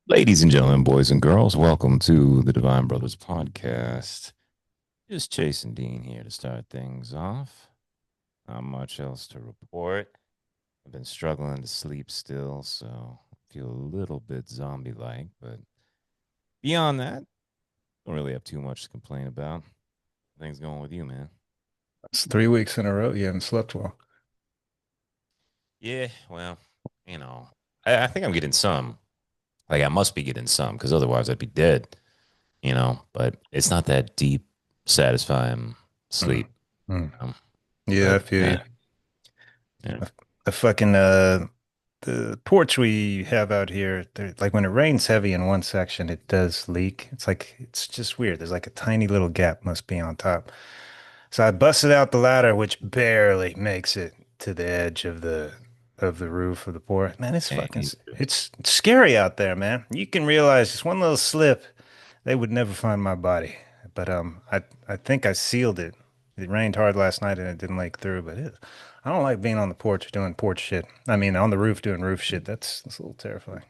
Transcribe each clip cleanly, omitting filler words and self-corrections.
Ladies and gentlemen, boys and girls, welcome to the Divine Brothers podcast. Just Chase and Dean here to start things off. Not much else to report. I've been struggling to sleep still, so I feel a little bit zombie like, but beyond that, don't really have too much to complain about. Things going with you, man. It's 3 weeks in a row you haven't slept well. Yeah, well, I think I'm getting some. Like, I must be getting some because otherwise I'd be dead. But it's not that deep, satisfying Mm. sleep. Mm. Um, Yeah, I but feel you. yeah, yeah. The fucking the porch we have out here, like when it rains heavy in one section, it does leak. It's just weird. There's like a tiny little gap must be on top. So I busted out the ladder, which barely makes it to the edge of the roof of the porch. Man, Man, it's scary out there, man. You can realize just one little slip, they would never find my body. But I think I sealed it. It rained hard last night and it didn't leak through, I don't like being on the porch doing porch shit. I mean, on the roof doing roof shit. That's a little terrifying.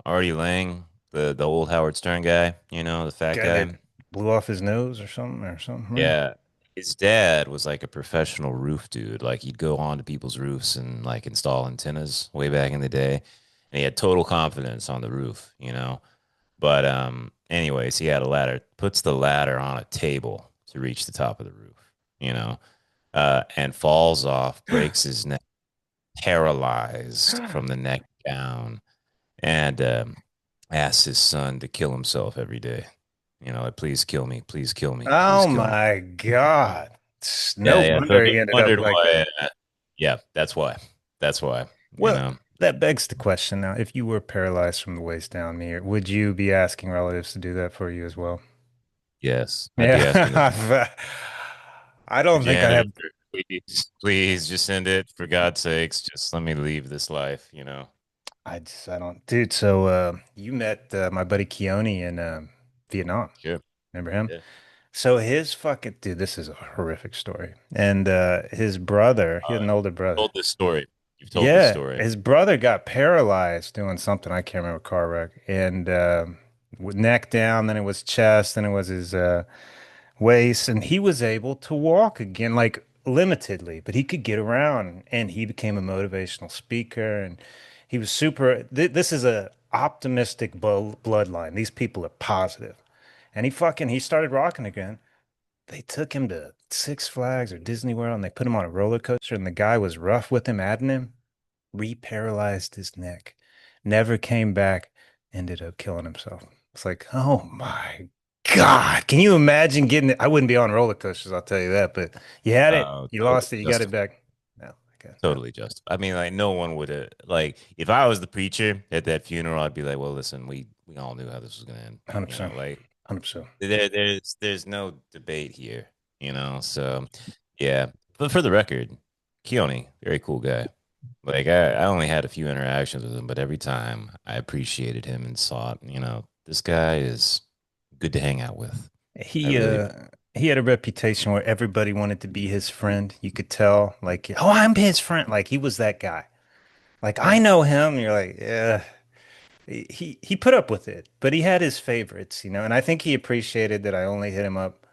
Artie Lang, the old Howard Stern guy, the fat Guy that guy. blew off his nose or something, right? Yeah, his dad was like a professional roof dude. Like he'd go on to people's roofs and like install antennas way back in the day, and he had total confidence on the roof. But anyways, he had a ladder, puts the ladder on a table to reach the top of the roof, you know, and falls off, breaks his neck, paralyzed from the neck down, and asks his son to kill himself every day. Like, please kill me, please Oh kill me. my God. No Yeah, yeah. So wonder if he you ended up wondered like why, that. yeah, that's why. That's why. You Well, know, that begs the question now, if you were paralyzed from the waist down, Mir, would you be asking relatives to do that for you as well? yes, I'd be asking them Yeah. I for don't think I janitor, have. please, just send it for God's sakes. Just let me leave this life. I don't, dude. So, you met my buddy Keone in Vietnam. Sure. Remember him? Yeah. So his fucking dude, this is a horrific story. And his brother, he had an older brother. Told this story. You've told this Yeah, story. his brother got paralyzed doing something I can't remember, car wreck, and with neck down. Then it was chest, then it was his waist, and he was able to walk again, like limitedly, but he could get around, and he became a motivational speaker, and he was super. This is a optimistic bloodline. These people are positive, and he started rocking again. They took him to Six Flags or Disney World, and they put him on a roller coaster, and the guy was rough with him, adding him re-paralyzed his neck, never came back, ended up killing himself. It's like, oh my God. Can you imagine getting it? I wouldn't be on roller coasters, I'll tell you that, but you had it, you lost Totally it, you got it justified. back. No, okay, no, Totally justified. I mean, like no one would have like if I was the preacher at that funeral, I'd be like, well, listen, we all knew how this was gonna end. 100%. Like 100%. there's no debate here. So yeah. But for the record, Keone, very cool guy. Like I only had a few interactions with him, but every time I appreciated him and thought, this guy is good to hang out with. I He really uh he had a reputation where everybody wanted to be his friend. You could tell, like, oh, I'm his friend. Like he was that guy. Like I know him. And you're like, yeah. He put up with it, but he had his favorites, and I think he appreciated that I only hit him up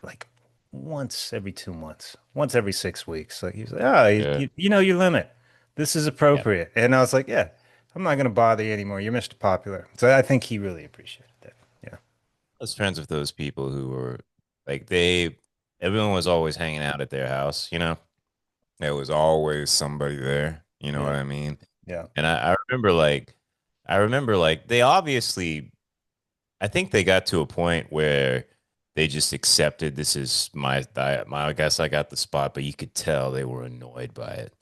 like once every 2 months, once every 6 weeks. Like he was like, oh, yeah. you know your limit. This is Yeah. appropriate. And I was like, yeah, I'm not gonna bother you anymore. You're Mr. Popular. So I think he really appreciated that. Yeah. I was friends with those people who were like everyone was always hanging out at their house. There was always somebody there, you know what Yeah. I mean? Yeah. And I remember like they obviously I think they got to a point where they just accepted this is my I guess I got the spot, but you could tell they were annoyed by it.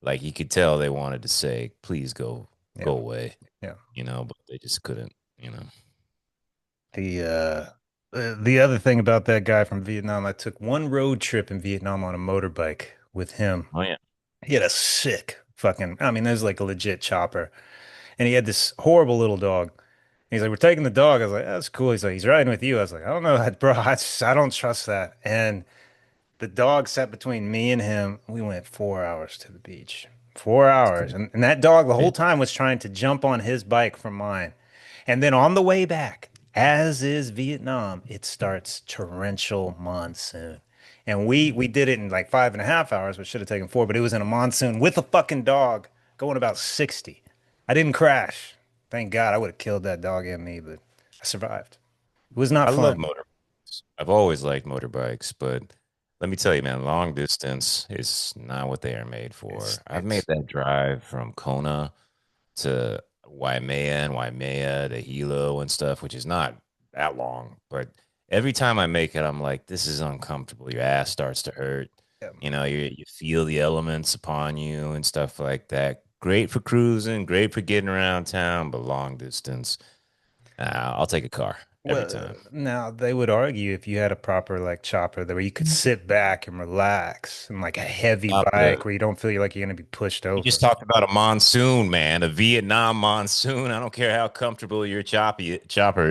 Like you could tell they wanted to say, please go Yeah. away, but they just couldn't. The other thing about that guy from Vietnam, I took one road trip in Vietnam on a motorbike with him. Oh yeah. He had a sick fucking, I mean, there's like a legit chopper. And he had this horrible little dog. He's like, we're taking the dog. I was like, that's cool. He's like, he's riding with you. I was like, I don't know, bro. I don't trust that. And the dog sat between me and him. We went 4 hours to the beach. 4 hours. And that dog the Yeah. whole time was trying to jump on his bike from mine. And then on the way back, as is Vietnam, it starts torrential monsoon. And we did it in like 5.5 hours, which should have taken 4, but it was in a monsoon with a fucking dog going about 60. I didn't crash. Thank God. I would have killed that dog and me, but I survived. It was not I love fun. motorbikes. I've always liked motorbikes, but let me tell you, man, long distance is not what they are made It's for. I've made it's that drive from Kona to Waimea to Hilo and stuff, which is not that long. But every time I make it, I'm like, this is uncomfortable. Your ass starts to hurt. yeah. You feel the elements upon you and stuff like that. Great for cruising, great for getting around town, but long distance, I'll take a car every Well, time. now they would argue if you had a proper like chopper there where you could sit back and relax and like a heavy Yeah, but bike where you don't feel like you're going to be pushed you just over. talked about a monsoon, man, a Vietnam monsoon. I don't care how comfortable your chopper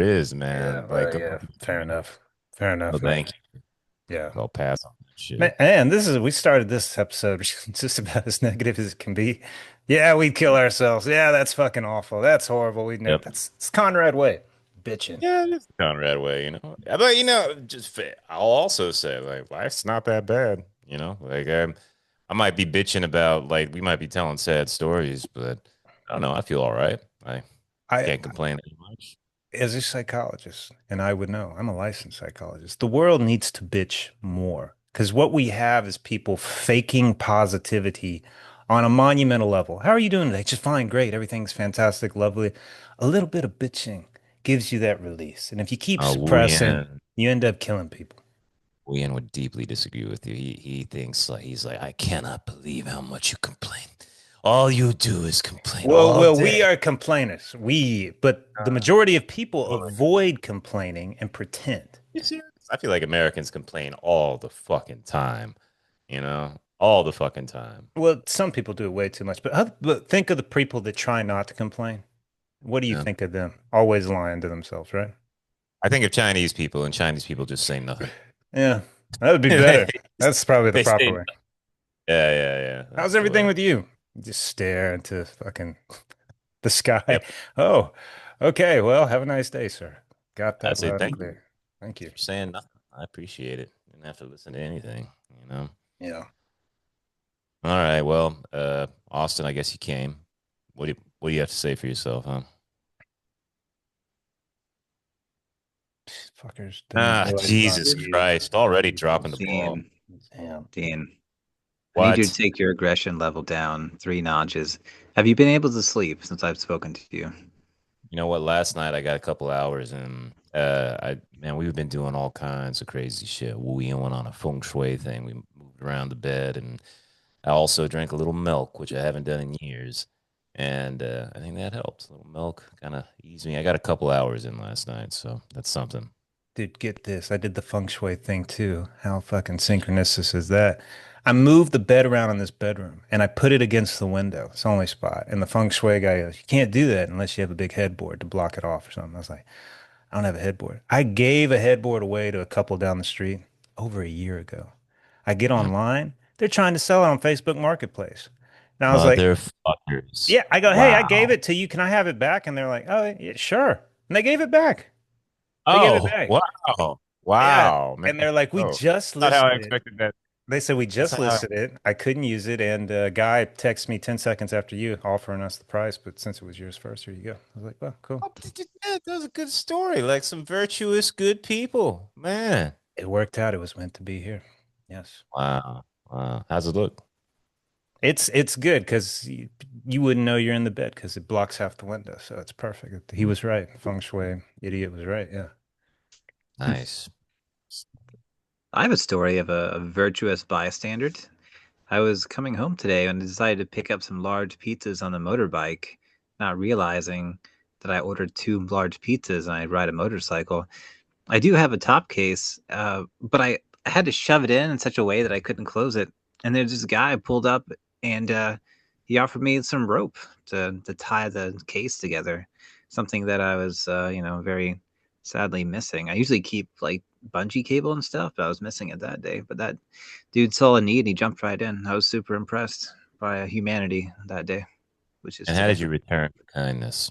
is, Yeah, man. Like, well, yeah, fair enough. Fair no, enough, man. thank you. Yeah. I'll pass on that shit. Man, we started this episode just about as negative as it can be. Yeah, we'd kill ourselves. Yeah, that's fucking awful. That's horrible. We'd never, Yep. that's it's Conrad way. Bitching. Yeah, it's the Conrad way, But I'll also say like life's not that bad, Like I might be bitching about like we might be telling sad stories, but I don't know. I feel all right. I I can't complain that much. as a psychologist, and I would know, I'm a licensed psychologist. The world needs to bitch more because what we have is people faking positivity on a monumental level. How are you doing today? Just fine, great. Everything's fantastic, lovely. A little bit of bitching gives you that release. And if you keep Wu suppressing, Yan, you end up killing people. Wu Yan would deeply disagree with you. He thinks like he's like I cannot believe how much you complain. All you do is complain all Well, we day. are complainers. But the majority of people avoid complaining and pretend. You serious? I feel like Americans complain all the fucking time, all the fucking time. Well, some people do it way too much, but think of the people that try not to complain. What do you Yeah. think of them? Always lying to themselves, right? I think of Chinese people, and Chinese people just say nothing. Yeah, that would be they, better. That's probably the they proper say, way. yeah. How's That's the everything way. with you? Just stare into fucking the sky. Yep. Oh, okay. Well, have a nice day, sir. Got I that say loud and thank you clear. Thank you. for saying nothing. I appreciate it. Didn't have to listen to anything. Yeah. All right. Well, Austin, I guess you came. What do you have to say for yourself, huh? Fuckers didn't Ah, realize it's on Jesus mute. Christ. Already dropping the ball. Dean, Damn. Dean, I need you to What? take your aggression level down 3 notches. Have you been able to sleep since I've spoken to you? You know what? Last night I got a couple hours and we've been doing all kinds of crazy shit. We went on a feng shui thing. We moved around the bed and I also drank a little milk, which I haven't done in years. And I think that helped. A little milk kind of eased me. I got a couple hours in last night, so that's something. Dude, get this. I did the feng shui thing too. How fucking synchronistic is that? I moved the bed around in this bedroom and I put it against the window. It's the only spot. And the feng shui guy goes, you can't do that unless you have a big headboard to block it off or something. I was like, I don't have a headboard. I gave a headboard away to a couple down the street over a year ago. I get Yeah. online. They're trying to sell it on Facebook Marketplace. And I was like, Motherfuckers. yeah, I go, hey, I gave Wow. it to you. Can I have it back? And they're like, oh, yeah, sure. And they gave it back. They gave it Oh, back. wow. Yeah. Wow, man. And they're like, we Oh, just not how I listed it. expected that. They said we That's just not how listed it. I couldn't use it. And a guy texted me 10 seconds after you offering us the price. But since it was yours first, here you go. I was like, well, cool. That was a good story. Like some virtuous, good people. Man. It worked out. It was meant to be here. Yes. Wow. Wow. How's it look? It's good because you wouldn't know you're in the bed because it blocks half the window. So it's perfect. He was right. Feng Shui idiot was right. Yeah. Nice. I have a story of a virtuous bystander. I was coming home today and decided to pick up some large pizzas on the motorbike, not realizing that I ordered 2 large pizzas and I ride a motorcycle. I do have a top case, but I had to shove it in such a way that I couldn't close it. And there's this guy pulled up and he offered me some rope to tie the case together, something that I was, very sadly missing. I usually keep like bungee cable and stuff, but I was missing it that day. But that dude saw a need and he jumped right in. I was super impressed. by humanity that day, which is And how did today. you return the kindness?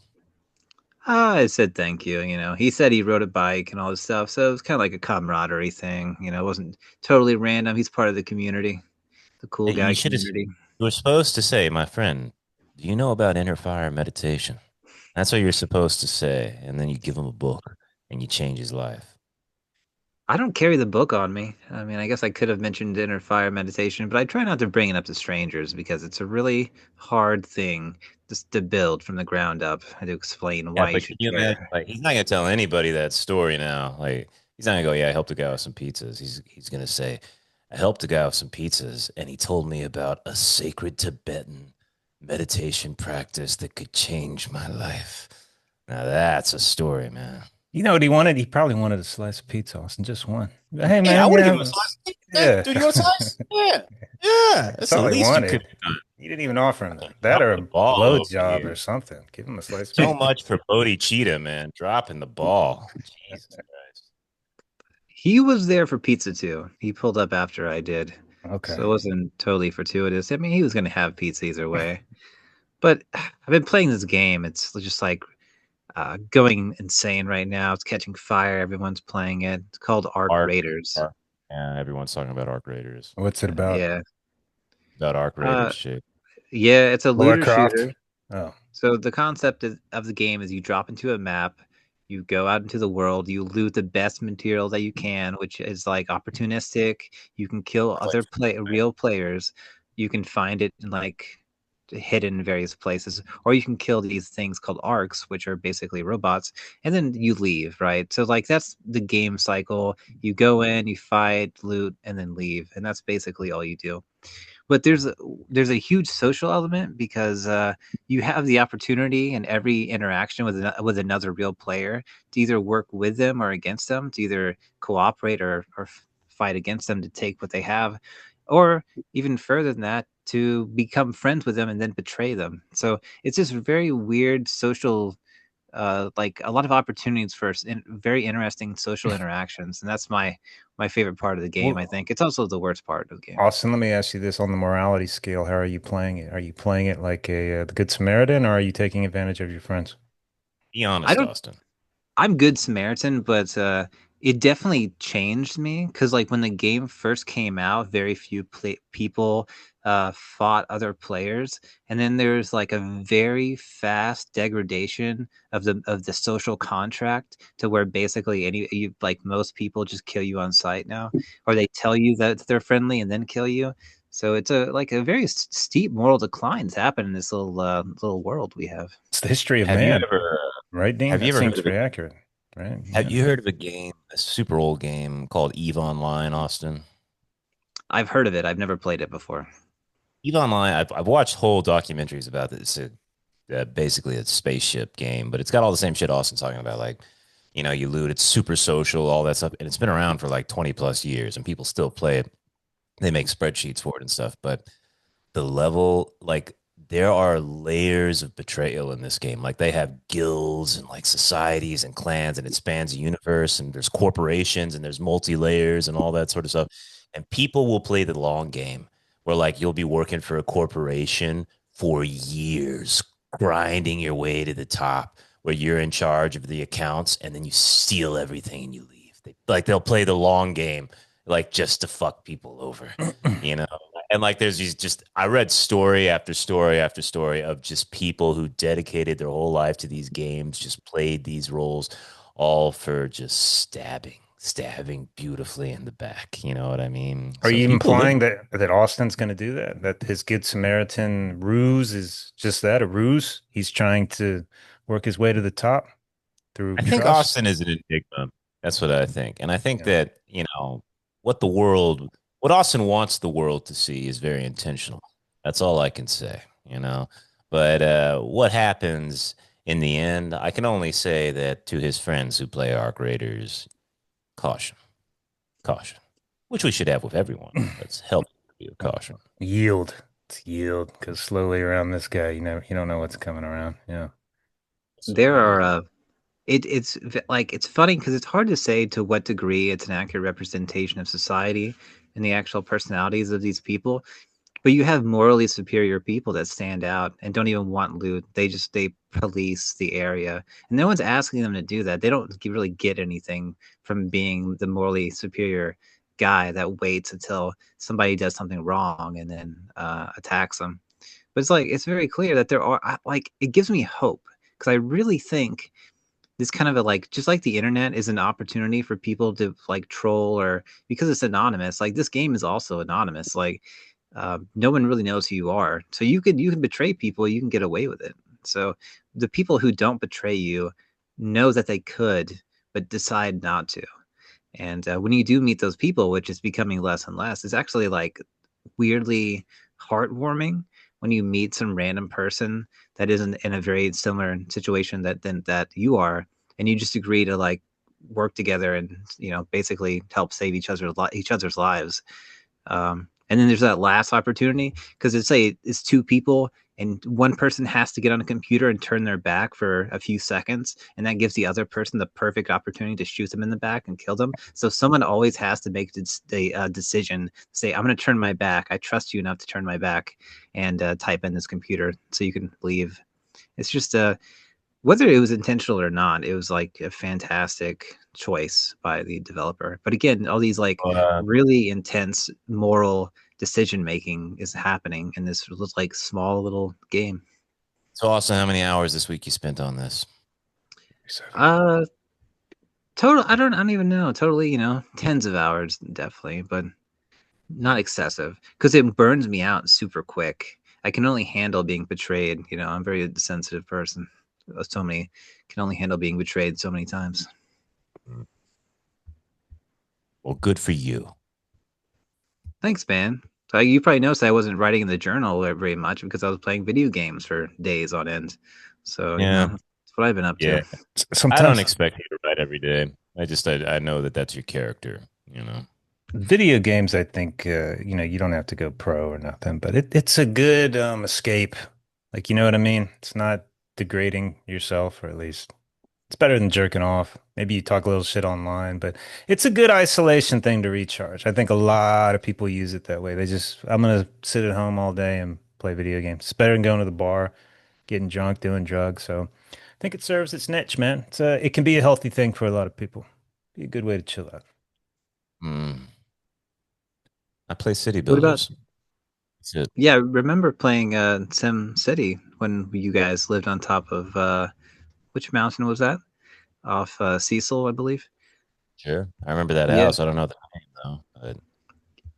I said thank you. He said he rode a bike and all this stuff, so it was kind of like a camaraderie thing. It wasn't totally random. He's part of the community, the cool You guy should have. community. You were supposed to say, "My friend, do you know about inner fire meditation?" That's what you're supposed to say, and then you give him a book and you change his life. I don't carry the book on me. I mean, I guess I could have mentioned inner fire meditation, but I try not to bring it up to strangers because it's a really hard thing just to build from the ground up and to explain Yeah, why you but can should you imagine? care. Like, he's not gonna tell anybody that story now. Like, he's not gonna go, "Yeah, I helped a guy with some pizzas." He's gonna say, "I helped a guy with some pizzas, and he told me about a sacred Tibetan meditation practice that could change my life." Now that's a story, man. You know what he wanted? He probably wanted a slice of pizza, Austin, just one. Hey, Yeah, I man, would you have given him a have, slice. yeah. Dude, you want a slice? Yeah, yeah. That's That's the all he least you wanted. could have You didn't even offer him done. that Drop or the a ball over blowjob or here. something. Give him a slice of So pizza. much for Bodhi Cheetah, man. Dropping the ball. Jesus Christ. He was there for pizza too. He pulled up after I did. Okay. So it wasn't totally fortuitous. I mean, he was going to have pizza either way. But I've been playing this game. It's just like going insane right now. It's catching fire. Everyone's playing it. It's called Arc Arc, Raiders. Arc. Yeah, everyone's talking about Arc Raiders. What's it about? Yeah. About Arc Uh, Raiders shit. yeah, it's a Lara looter Croft? shooter. Oh, So the concept of the game is you drop into a map, you go out into the world, you loot the best material that you can, which is like opportunistic. You can kill other real players. You can find it in like hidden in various places, or you can kill these things called arcs, which are basically robots, and then you leave, right? So like that's the game cycle. You go in, you fight, loot, and then leave, and that's basically all you do. But there's a huge social element because you have the opportunity in every interaction with another real player to either work with them or against them, to either cooperate or fight against them to take what they have, or even further than that, to become friends with them and then betray them. So it's this very weird social like a lot of opportunities for very interesting social interactions, and that's my favorite part of the game. I well, think it's also the worst part of the game. Austin, let me ask you this on the morality scale. How are you playing it? Are you playing it like the Good Samaritan, or are you taking advantage of your friends? Be I honest, don't Austin. I'm good Samaritan, but it definitely changed me because, like, when the game first came out, very few people fought other players, and then there's like a very fast degradation of the social contract to where basically like most people just kill you on sight now, or they tell you that they're friendly and then kill you. So it's a very steep moral declines happen in this little world we have. It's the history of Have you man, ever right, Dean? have you That ever heard seems of a pretty accurate, right? have Yeah. you heard of a game, a super old game called Eve Online, Austin? I've heard of it. I've never played it before. Eve Online, I've watched whole documentaries about this. Basically a spaceship game, but it's got all the same shit Austin's talking about. Like, you loot, it's super social, all that stuff. And it's been around for like 20 plus years and people still play it. They make spreadsheets for it and stuff. But the level, like, there are layers of betrayal in this game. Like, they have guilds and like societies and clans, and it spans a universe, and there's corporations and there's multi layers and all that sort of stuff. And people will play the long game where, like, you'll be working for a corporation for years, grinding your way to the top, where you're in charge of the accounts, and then you steal everything and you leave. They'll play the long game, like, just to fuck people over, you know? And like, there's these just, I read story after story after story of just people who dedicated their whole life to these games, just played these roles, all for just stabbing beautifully in the back. You know what I mean? Are So you people live. implying that Austin's going to do that? That his Good Samaritan ruse is just that, a ruse? He's trying to work his way to the top through I think trust? Austin is an enigma. That's what I think. And I think Yeah. that, what the world, what Austin wants the world to see is very intentional. That's all I can say, you know. But what happens in the end, I can only say that to his friends who play Arc Raiders, caution, caution, which we should have with everyone. Let's help you with caution. Yield. It's yield because slowly around this guy, you don't know what's coming around. Yeah. There So, are like it's funny because it's hard to say to what degree it's an accurate representation of society and the actual personalities of these people. But you have morally superior people that stand out and don't even want loot. They police the area, and no one's asking them to do that. They don't really get anything from being the morally superior guy that waits until somebody does something wrong and then attacks them. But it's like it's very clear that there are like it gives me hope because I really think this kind of a like just like the internet is an opportunity for people to like troll or because it's anonymous. Like this game is also anonymous. Like no one really knows who you are, so you can betray people, you can get away with it. So the people who don't betray you know that they could, but decide not to. And when you do meet those people, which is becoming less and less, it's actually like weirdly heartwarming when you meet some random person that isn't in a very similar situation that you are, and you just agree to like work together and basically help save each other's lives. And then there's that last opportunity because it's two people and one person has to get on a computer and turn their back for a few seconds, and that gives the other person the perfect opportunity to shoot them in the back and kill them. So someone always has to make the decision, say, I'm going to turn my back. I trust you enough to turn my back and type in this computer so you can leave. It's just whether it was intentional or not, it was like a fantastic choice by the developer. But again, all these like Uh, really intense moral decision making is happening in this like small little game. so also, how many hours this week you spent on this? Uh total I don't even know. Totally, tens of hours definitely, but not excessive because it burns me out super quick. I can only handle being betrayed. I'm a very sensitive person. So many can only handle being betrayed so many times. Well, good for you. Thanks, man. So you probably noticed I wasn't writing in the journal very much because I was playing video games for days on end. So, Yeah, that's what I've been up to. yeah. I don't Sometimes expect you to write every day. I know that that's your character. video games, I think, you don't have to go pro or nothing, but it's a good escape. Like, you know what I mean? It's not degrading yourself, or at least it's better than jerking off. Maybe you talk a little shit online, but it's a good isolation thing to recharge. I think a lot of people use it that way. I'm gonna sit at home all day and play video games. It's better than going to the bar, getting drunk, doing drugs. So I think it serves its niche, man. It can be a healthy thing for a lot of people. Be a good way to chill out. Mm. I play city What about, builders. That's it. yeah, remember playing Sim City when you guys lived on top of, which mountain was that? Off Cecil, I believe. Sure. I remember that Yeah. house. I don't know the name though. But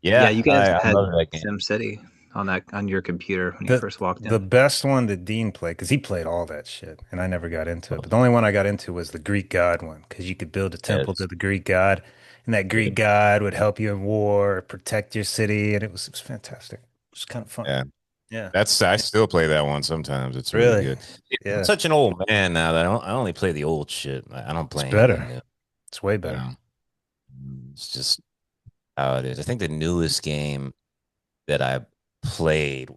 Yeah, yeah, you guys I had love that game. Sim City on your computer when you The first walked the in. best one that Dean played, because he played all that shit, and I never got into it. But the only one I got into was the Greek god one, because you could build a temple to It's the Greek god, and that Greek good. god would help you in war, protect your city, and it was fantastic. It was kind of fun. Yeah. Yeah, I still play that one sometimes. It's really really. good. I'm Yeah, such an old man now that I only play the old shit. I don't it's play anything better. new. It's way You better. know, it's just how it is. I think the newest game that I played,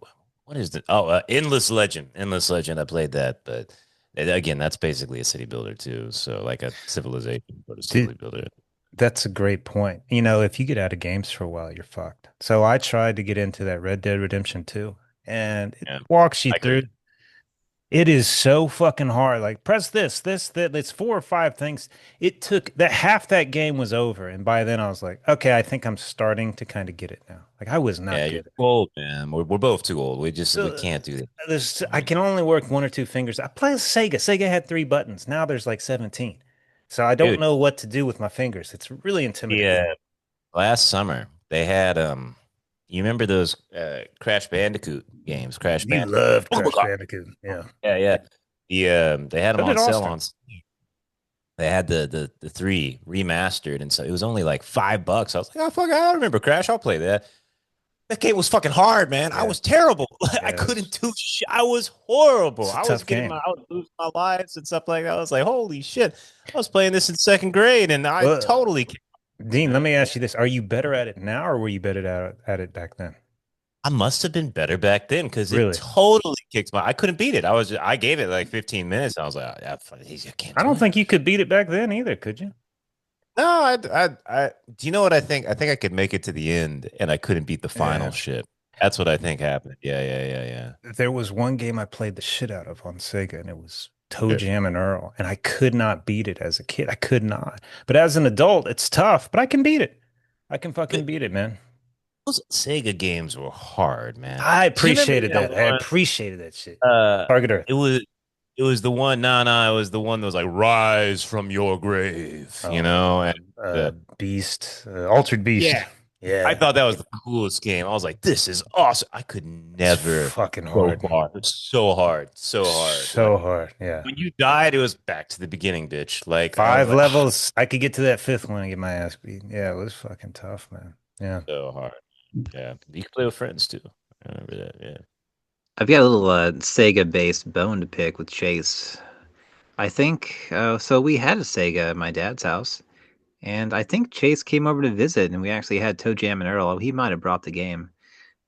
what is it? Oh, Endless Legend. Endless Legend. I played that, but again, that's basically a city builder too. So like a civilization, but a city Dude, builder. that's a great point. If you get out of games for a while, you're fucked. So I tried to get into that Red Dead Redemption 2, and it Yeah, walks you I through. could. It is so fucking hard. Like press this, that. It's four or five things. It took that half that game was over, and by then I was like, okay, I think I'm starting to kind of get it now. Like I was Yeah, not you're good at too old, man. We're both too old. We it. can't do that. I can only work one or two fingers. I play Sega. Sega had three buttons. Now there's like 17. So I don't Dude, know what to do with my fingers. It's really intimidating. yeah. Last summer they had you remember those Crash Bandicoot games? Crash You Bandicoot. loved Oh my Crash God. Bandicoot. Yeah. Yeah, yeah. They had So them did on sale Austin. on Steam. They had the three remastered, and so it was only like $5. I was like, oh fuck, I remember Crash. I'll play that. That game was fucking hard, man. I Yeah. was terrible. I Yeah. couldn't do shit. I was horrible. It's a I was tough getting game. I would lose my lives and stuff like that. I was like, holy shit. I was playing this in second grade, and I Well, totally, Dean, let man. me ask you this. Are you better at it now or were you better at it back then? I must have been better back then because it Really? totally kicked my. I couldn't beat it. I gave it like 15 minutes. I was like, I can't I do don't it. think you could beat it back then either, could you? No, do you know what I think? I think I could make it to the end, and I couldn't beat the final Yeah. shit. That's what I think happened. Yeah, yeah, yeah, yeah. There was one game I played the shit out of on Sega, and it was Toe Sure. Jam and Earl, and I could not beat it as a kid. I could not. But as an adult, it's tough, but I can beat it. I can fucking But beat it, man. those Sega games were hard, man. I Do you remember appreciated that that. I one? appreciated that shit. Uh, Target Earth. it was it was the one. Nah, nah. It was the one that was like "Rise from your grave," you know. And uh, Beast, Altered Beast. yeah, I Yeah, thought that was the coolest game. I was like, "This is awesome." I could it's never fucking go hard. far. It's so hard, so hard. Like So hard. Yeah. when you died, it was back to the beginning, bitch. Like I was Five like, "Ah, levels. I could get to that fifth one and get my ass beat. Yeah, it was fucking tough, man. Yeah. so hard." Yeah, you can play with friends too. I remember that. Yeah. I've got a little Sega-based bone to pick with Chase. I think so. We had a Sega at my dad's house, and I think Chase came over to visit, and we actually had Toe Jam and Earl. He might have brought the game,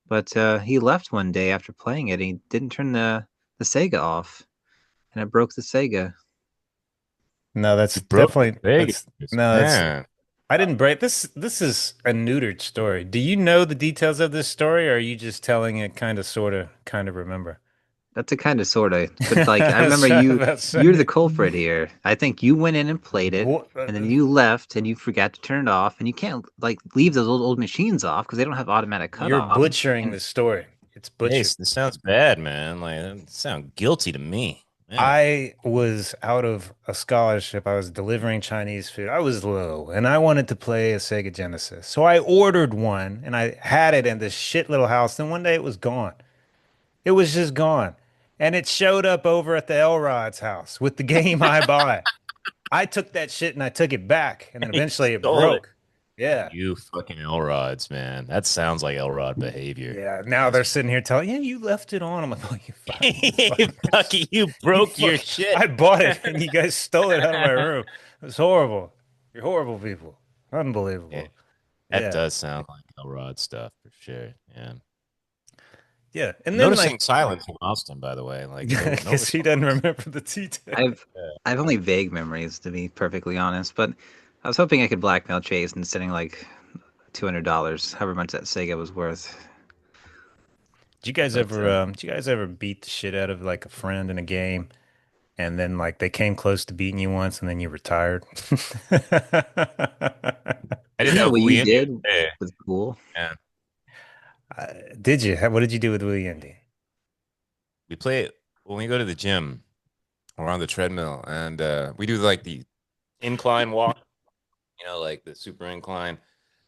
but he left one day after playing it. And he didn't turn the Sega off, and it broke the Sega. No, You that's broke the definitely Vegas, that's no, that's man. I didn't break this. This is a neutered story. Do you know the details of this story, or are you just telling it kind of remember? That's a kind of sort of, but like I remember That's what I was about to you're the say. culprit here. I think you went in and played it, What, and then you left and you forgot to turn it off, and you can't like leave those old machines off because they don't have automatic you're cutoff. butchering And the story. It's butchered. Hey, this sounds bad, man. Like, it sounds guilty to me, man. I was out of a scholarship. I was delivering Chinese food. I was low and I wanted to play a Sega Genesis. So I ordered one and I had it in this shit little house. Then one day it was gone. It was just gone. And it showed up over at the Elrod's house with the game I bought. I took that shit and I took it back. And then You eventually it stole it. broke. Yeah. You fucking Elrods, man. That sounds like Elrod behavior. Yeah. Now they're sitting here telling, yeah, you left it on. I'm like, oh, you fuckers. Fucky, you You broke your fuck. shit. I bought it and you guys stole it out of my room. It was horrible. You're horrible people. Yeah, Unbelievable. that Yeah. does sound like Elrod stuff for sure. Yeah. Yeah. And then Noticing like silence from Austin, by the way. Like no, I no guess he response. doesn't remember the details. I've Yeah. I've only vague memories to be perfectly honest, but I was hoping I could blackmail Chase and sending like $200, however much that Sega was worth. But Did you guys ever beat the shit out of like a friend in a game and then like they came close to beating you once and then you retired? I did isn't that that with what you Lee Indy. did Yeah. with Cool? Yeah. Did you? What did you do with Willie Indy? We play it when we go to the gym or on the treadmill, and we do like the incline walk, like the super incline.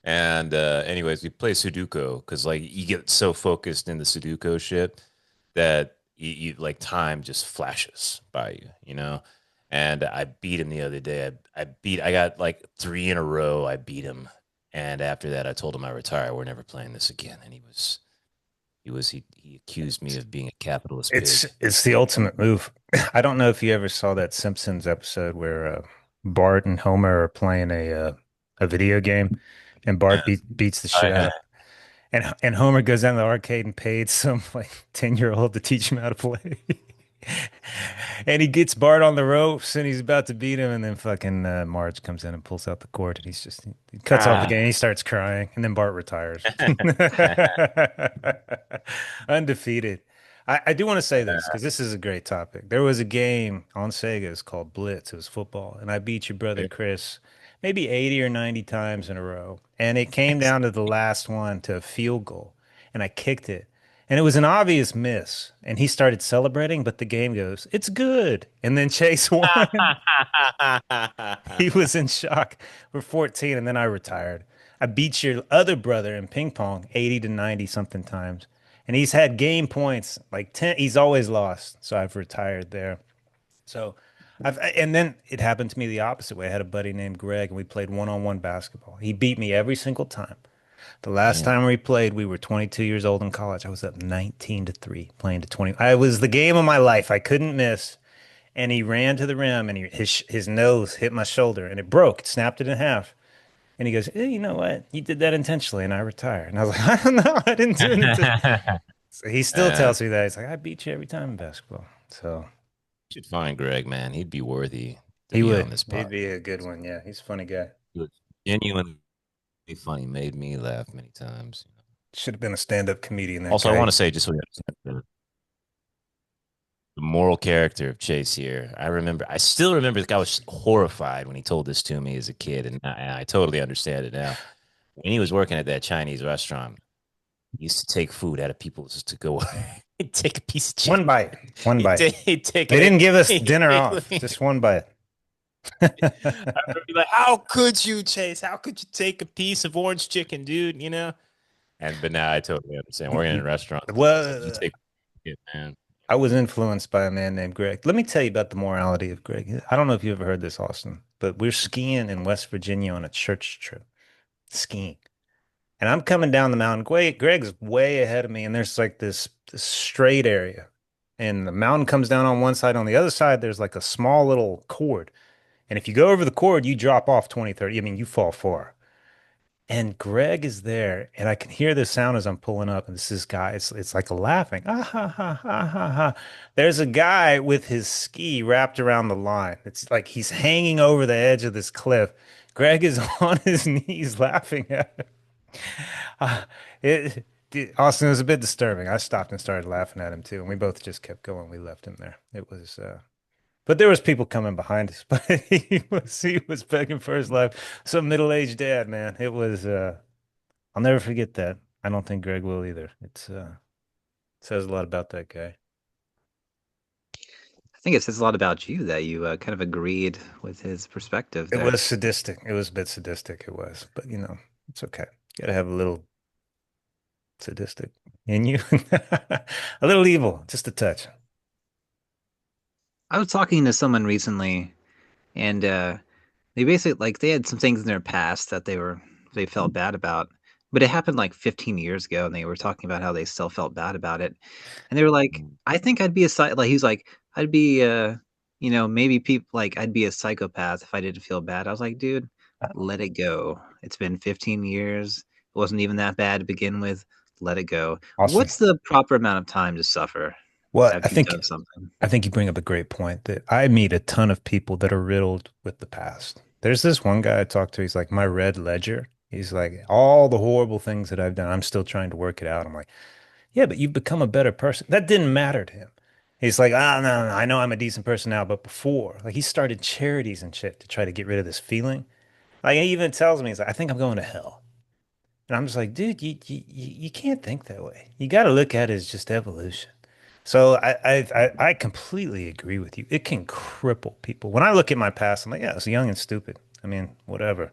And anyways, we play Sudoku because like you get so focused in the Sudoku shit that you like time just flashes by you. And I beat him the other day. I got like three in a row. I beat him, and after that, I told him I retire. We're never playing this again. And he accused me of being a capitalist pig. It's the ultimate move. I don't know if you ever saw that Simpsons episode where Bart and Homer are playing a video game, and Yeah. beats the shit out I, of and Homer goes down to the arcade and paid some like 10-year-old to teach him how to play. And he gets Bart on the ropes and he's about to beat him, and then fucking Marge comes in and pulls out the cord and he cuts off the ah. game. He starts crying, and then Bart retires. Undefeated. I do want to say this because this is a great topic. There was a game on Sega, it's called Blitz. It was football, and I beat your brother Chris maybe 80 or 90 times in a row. And it came down to the last one to a field goal, and I kicked it. And it was an obvious miss. And he started celebrating, but the game goes, it's good. And then Chase won. He was in shock. We're 14, and then I retired. I beat your other brother in ping pong 80 to 90 something times. And he's had game points like 10. He's always lost. So I've retired there. So and then it happened to me the opposite way. I had a buddy named Greg, and we played one-on-one basketball. He beat me every single time. The last Damn. time we played, we were 22 years old in college. I was up 19 to 3 playing to 20. I was the game of my life. I couldn't miss. And he ran to the rim, and his nose hit my shoulder and it broke. It snapped it in half. And he goes, you know what? You did that intentionally. And I retired. And I was like, I don't know. I didn't do it. So he still Uh, tells me that. He's like, I beat you every time in basketball. So should find Greg, man. He'd be worthy to he be would. on this He'd pod. be a good one. Yeah. He's a funny guy. He was genuinely funny, made me laugh many times. Should have been a stand-up comedian, that Also, I want guy. to say, just so you understand the moral character of Chase here. I still remember the guy was horrified when he told this to me as a kid, and I totally understand it now. When he was working at that Chinese restaurant, he used to take food out of people's to go. He'd take a piece of One chicken. bite, one bite. He'd take They it. didn't give us He'd dinner off, be just one bite. like, "How could you, Chase? How could you take a piece of orange chicken, dude? You know?" And but now I totally understand. Working in restaurants, it's like you Well, take it, man. I was influenced by a man named Greg. Let me tell you about the morality of Greg. I don't know if you ever heard this, Austin, but we're skiing in West Virginia on a church trip, skiing. And I'm coming down the mountain. Greg's way ahead of me, and there's like this straight area. And the mountain comes down on one side. On the other side, there's like a small little cord. And if you go over the cord, you drop off 20, 30. I mean, you fall far. And Greg is there, and I can hear the sound as I'm pulling up. And this is guy, it's like a laughing. Ah ha ha ha ha ha. There's a guy with his ski wrapped around the line. It's like he's hanging over the edge of this cliff. Greg is on his knees laughing at him. Uh, Austin, it was a bit disturbing. I stopped and started laughing at him too, and we both just kept going. We left him there. It was but there was people coming behind us, but he was begging for his life. Some middle-aged dad, man. It was I'll never forget that. I don't think Greg will either. Says a lot about that guy. I think it says a lot about you that you kind of agreed with his perspective It there. was sadistic. It was a bit sadistic. It was, but it's okay. Gotta have a little sadistic in you. A little evil, just a touch. I was talking to someone recently, and they basically like they had some things in their past that they felt bad about, but it happened like 15 years ago, and they were talking about how they still felt bad about it, and they were like, "I think I'd be a like." He's like, "I'd be maybe people like I'd be a psychopath if I didn't feel bad." I was like, "Dude, let it go. It's been 15 years. It wasn't even that bad to begin with. Let it go. Awesome. What's the proper amount of time to suffer Well, I after you've think done something?" I think you bring up a great point that I meet a ton of people that are riddled with the past. There's this one guy I talked to. He's like my red ledger. He's like all the horrible things that I've done. I'm still trying to work it out. I'm like, yeah, but you've become a better person. That didn't matter to him. He's like, no, no, no, I know I'm a decent person now, but before, like he started charities and shit to try to get rid of this feeling. Like he even tells me, he's like, I think I'm going to hell. And I'm just like, dude, you can't think that way. You got to look at it as just evolution. So I completely agree with you. It can cripple people. When I look at my past, I'm like, yeah, I was young and stupid. I mean, whatever.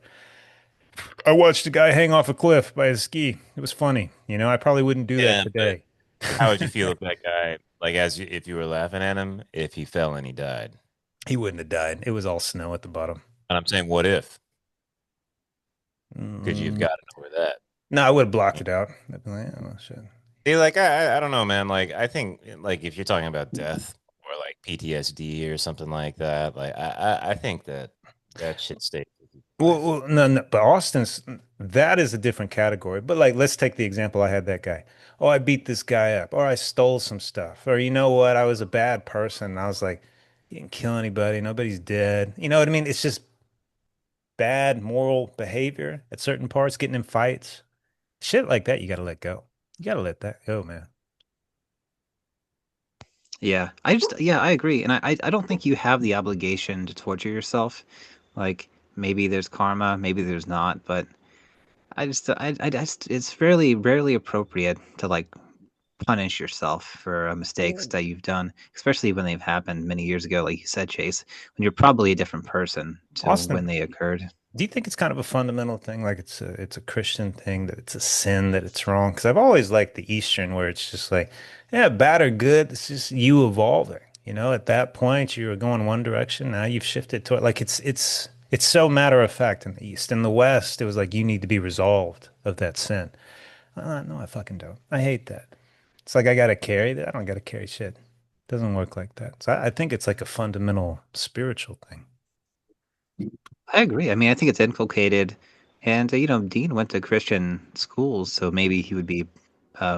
I watched a guy hang off a cliff by his ski. It was funny. I probably wouldn't do that Yeah, but today. how would you feel if that guy, like, if you were laughing at him, if he fell and he died? He wouldn't have died. It was all snow at the bottom. And I'm saying, what if? Could you have Mm, gotten over that? no, I would have blocked it out. I'd be like, oh, shit. See, like, I don't know, man. Like, I think, like, if you're talking about death or like PTSD or something like that, like, I think that that shit stays with you for life. No, no, but Austin's that is a different category. But like, let's take the example. I had that guy. Oh, I beat this guy up, or I stole some stuff, or you know what? I was a bad person. I was like, you didn't kill anybody. Nobody's dead. You know what I mean? It's just bad moral behavior at certain parts, getting in fights, shit like that. You got to let go. You got to let that go, man. Yeah, I agree, and I don't think you have the obligation to torture yourself. Like maybe there's karma, maybe there's not, but I just it's fairly rarely appropriate to like punish yourself for mistakes that you've done, especially when they've happened many years ago, like you said, Chase, when you're probably a different person to when Austin, they occurred. do you think it's kind of a fundamental thing, like it's a Christian thing that it's a sin that it's wrong? Because I've always liked the Eastern, where it's just like, yeah, bad or good, it's just you evolving. At that point you were going one direction, now you've shifted to it. Like it's so matter of fact in the East. In the West, it was like you need to be resolved of that sin. No, I fucking don't. I hate that. It's like I gotta carry that. I don't gotta carry shit. It doesn't work like that. So I think it's like a fundamental spiritual thing. I agree. I mean, I think it's inculcated, and Dean went to Christian schools, so maybe he would be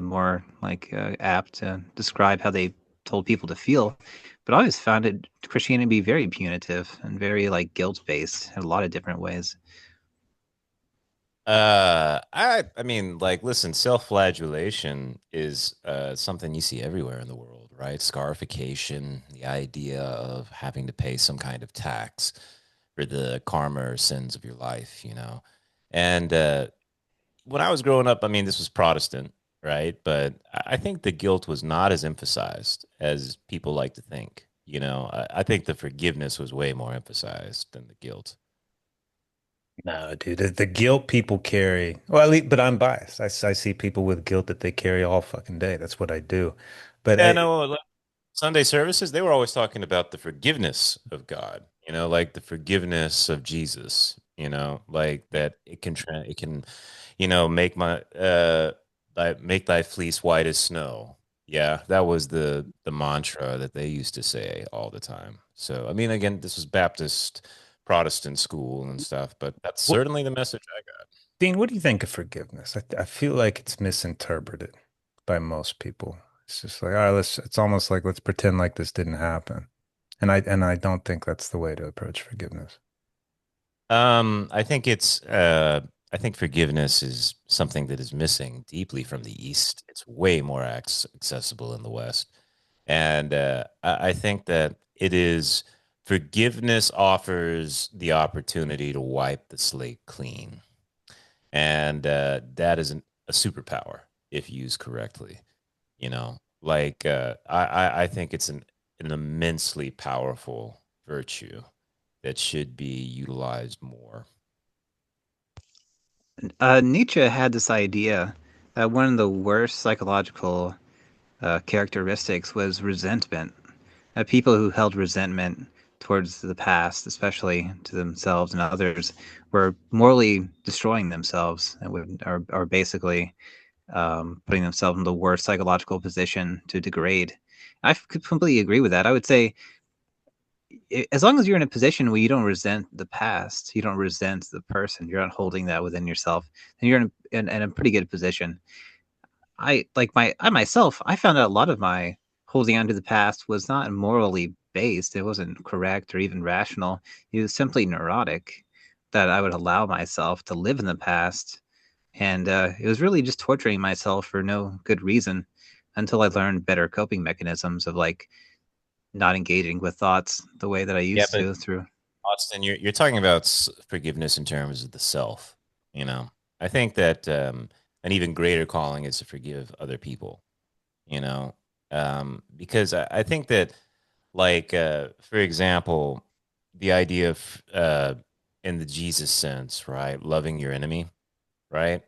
more like apt to describe how they told people to feel. But I always found Christianity to be very punitive and very like guilt based in a lot of different ways. I mean, like, listen, self-flagellation is something you see everywhere in the world, right? Scarification, the idea of having to pay some kind of tax for the karma or sins of your life, you know. And when I was growing up, I mean, this was Protestant, right? But I think the guilt was not as emphasized as people like to think. You know, I think the forgiveness was way more emphasized than the guilt. No, dude, the guilt people carry. Well, at least, but I'm biased. I see people with guilt that they carry all fucking day. That's what I do. But Yeah, no, like Sunday services, they were always talking about the forgiveness of God, you know, like the forgiveness of Jesus, you know, like that it can, you know, make thy fleece white as snow. Yeah, that was the mantra that they used to say all the time. So, I mean, again, this was Baptist Protestant school and stuff, but that's what, certainly the message I got. Dean, what do you think of forgiveness? I feel like it's misinterpreted by most people. It's just like, all right, it's almost like let's pretend like this didn't happen. And I don't think that's the way to approach forgiveness. I think I think forgiveness is something that is missing deeply from the East. It's way more accessible in the West. And I think that it is forgiveness offers the opportunity to wipe the slate clean. And that is a superpower if used correctly. You know, like I think it's an immensely powerful virtue that should be utilized more. Nietzsche had this idea that one of the worst psychological characteristics was resentment. People who held resentment towards the past, especially to themselves and others, were morally destroying themselves and are basically putting themselves in the worst psychological position to degrade. I could completely agree with that. I would say as long as you're in a position where you don't resent the past, you don't resent the person, you're not holding that within yourself, then you're in a pretty good position. I myself, I found out a lot of my holding on to the past was not morally based. It wasn't correct or even rational. It was simply neurotic that I would allow myself to live in the past. And it was really just torturing myself for no good reason until I learned better coping mechanisms of like not engaging with thoughts the way that I Yeah, used but to through. Austin, you're talking about forgiveness in terms of the self. You know, I think that an even greater calling is to forgive other people. You know, because I think that, like, for example, the idea of in the Jesus sense, right, loving your enemy, right,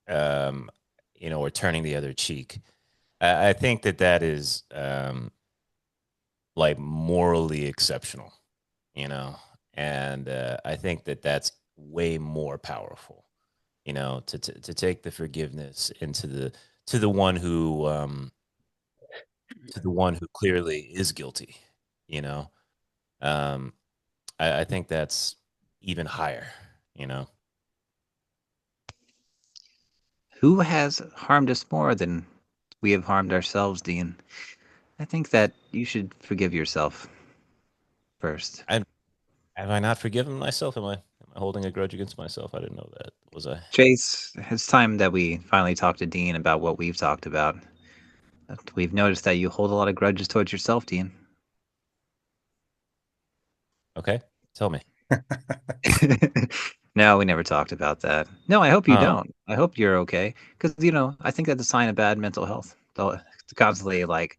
um, you know, or turning the other cheek. I think that that is like morally exceptional, you know, and I think that that's way more powerful, you know, to take the forgiveness into the to the one who to the one who clearly is guilty, you know. Um, I think that's even higher, you know. Who has harmed us more than we have harmed ourselves, Dean? I think that you should forgive yourself first. I have I not forgiven myself? Am I holding a grudge against myself? I didn't know that. Was I? Chase, it's time that we finally talk to Dean about what we've talked about. We've noticed that you hold a lot of grudges towards yourself, Dean. Okay, tell me. No, we never talked about that. No, I hope you Oh, don't. I hope you're okay. Because, I think that's a sign of bad mental health. To constantly, like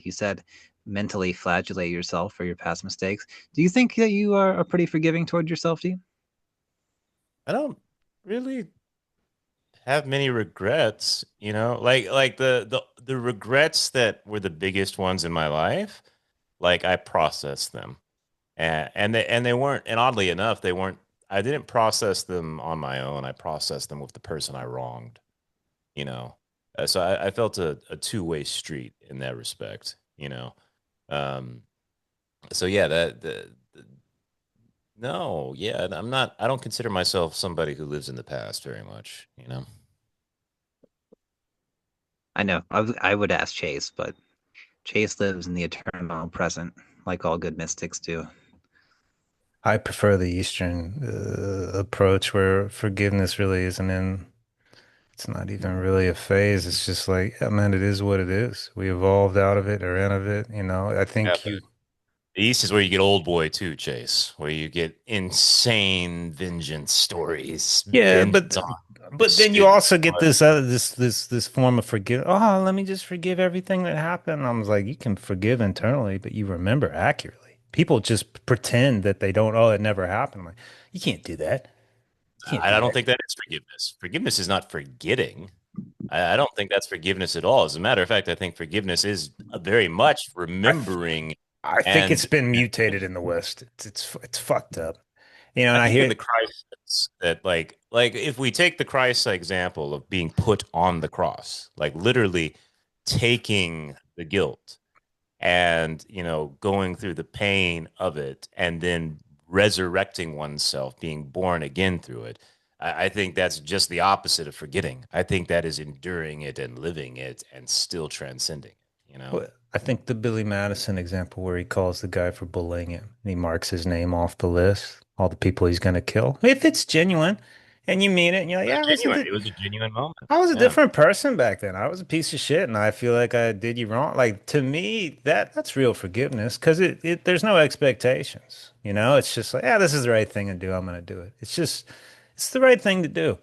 you said, mentally flagellate yourself for your past mistakes. Do you think that you are pretty forgiving toward yourself, Dean? I don't really have many regrets, you know, like the regrets that were the biggest ones in my life, like I processed them. And they weren't, and oddly enough, they weren't, I didn't process them on my own. I processed them with the person I wronged, you know. So I felt a two-way street in that respect, you know. Um, so yeah, no, yeah, I'm not, I don't consider myself somebody who lives in the past very much, you know. I know. I would ask Chase, but Chase lives in the eternal present, like all good mystics do. I prefer the Eastern approach where forgiveness really isn't in, it's not even really a phase. It's just like, yeah, man, it is what it is. We evolved out of it or in of it. I Yeah, think but you, the East is where you get old boy too, Chase, where you get insane vengeance stories, yeah, vengeance on but then you Christian. also get this other this form of forgive. Oh, let me just forgive everything that happened. I was like, you can forgive internally, but you remember accurately. People just pretend that they don't. Oh, it never happened. I'm like, you can't do that. You can't I do don't that. think that is forgiveness. Forgiveness is not forgetting. I don't think that's forgiveness at all. As a matter of fact, I think forgiveness is very much I remembering I think and it's been mutated in the West. It's fucked up. And I I think in hear the Christ sense that like if we take the Christ example of being put on the cross, like literally taking the guilt and going through the pain of it and then resurrecting oneself, being born again through it. I think that's just the opposite of forgetting. I think that is enduring it and living it and still transcending it. well, I think the Billy Madison example where he calls the guy for bullying him and he marks his name off the list, all the people he's going to kill. If it's genuine and you mean it and you're like, It was yeah, genuine. It was a genuine moment. I was a Yeah. different person back then. I was a piece of shit and I feel like I did you wrong. Like to me, that's real forgiveness because there's no expectations. It's just like, yeah, this is the right thing to do. I'm going to do it. It's the right thing to do.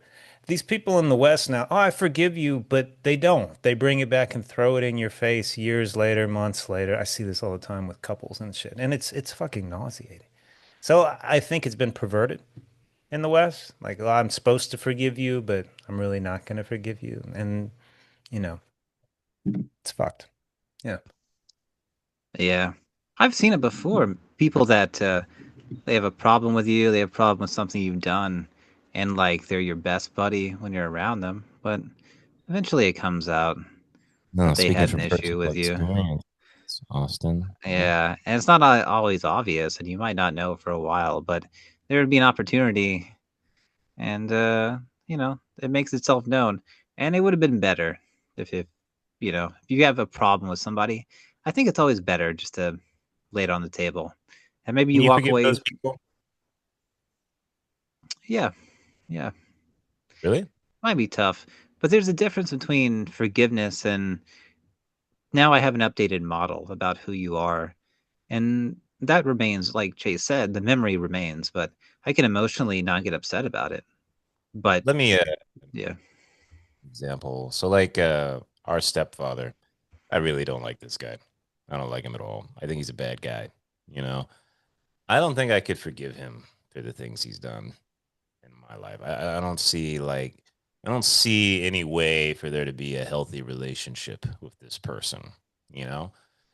These people in the West now, oh, I forgive you, but they don't. They bring it back and throw it in your face years later, months later. I see this all the time with couples and shit, and it's fucking nauseating. So I think it's been perverted in the West. Like, oh, I'm supposed to forgive you, but I'm really not going to forgive you. And, you know, it's fucked. Yeah. Yeah. I've seen it before. People that they have a problem with you, they have a problem with something you've done, and like they're your best buddy when you're around them, but eventually it comes out No, that they speaking had an from issue personal with you. experience, Austin. Yeah. Yeah, and it's not always obvious, and you might not know for a while, but there would be an opportunity, and it makes itself known. And it would have been better if if you have a problem with somebody, I think it's always better just to lay it on the table, and maybe Can you you walk forgive away. those people? Yeah, yeah, Really? might be tough, but there's a difference between forgiveness and now I have an updated model about who you are. And that remains, like Chase said, the memory remains, but I can emotionally not get upset about it. But Let me yeah, example. So our stepfather, I really don't like this guy. I don't like him at all. I think he's a bad guy, you know. I don't think I could forgive him for the things he's done in my life. I don't see any way for there to be a healthy relationship with this person, you know?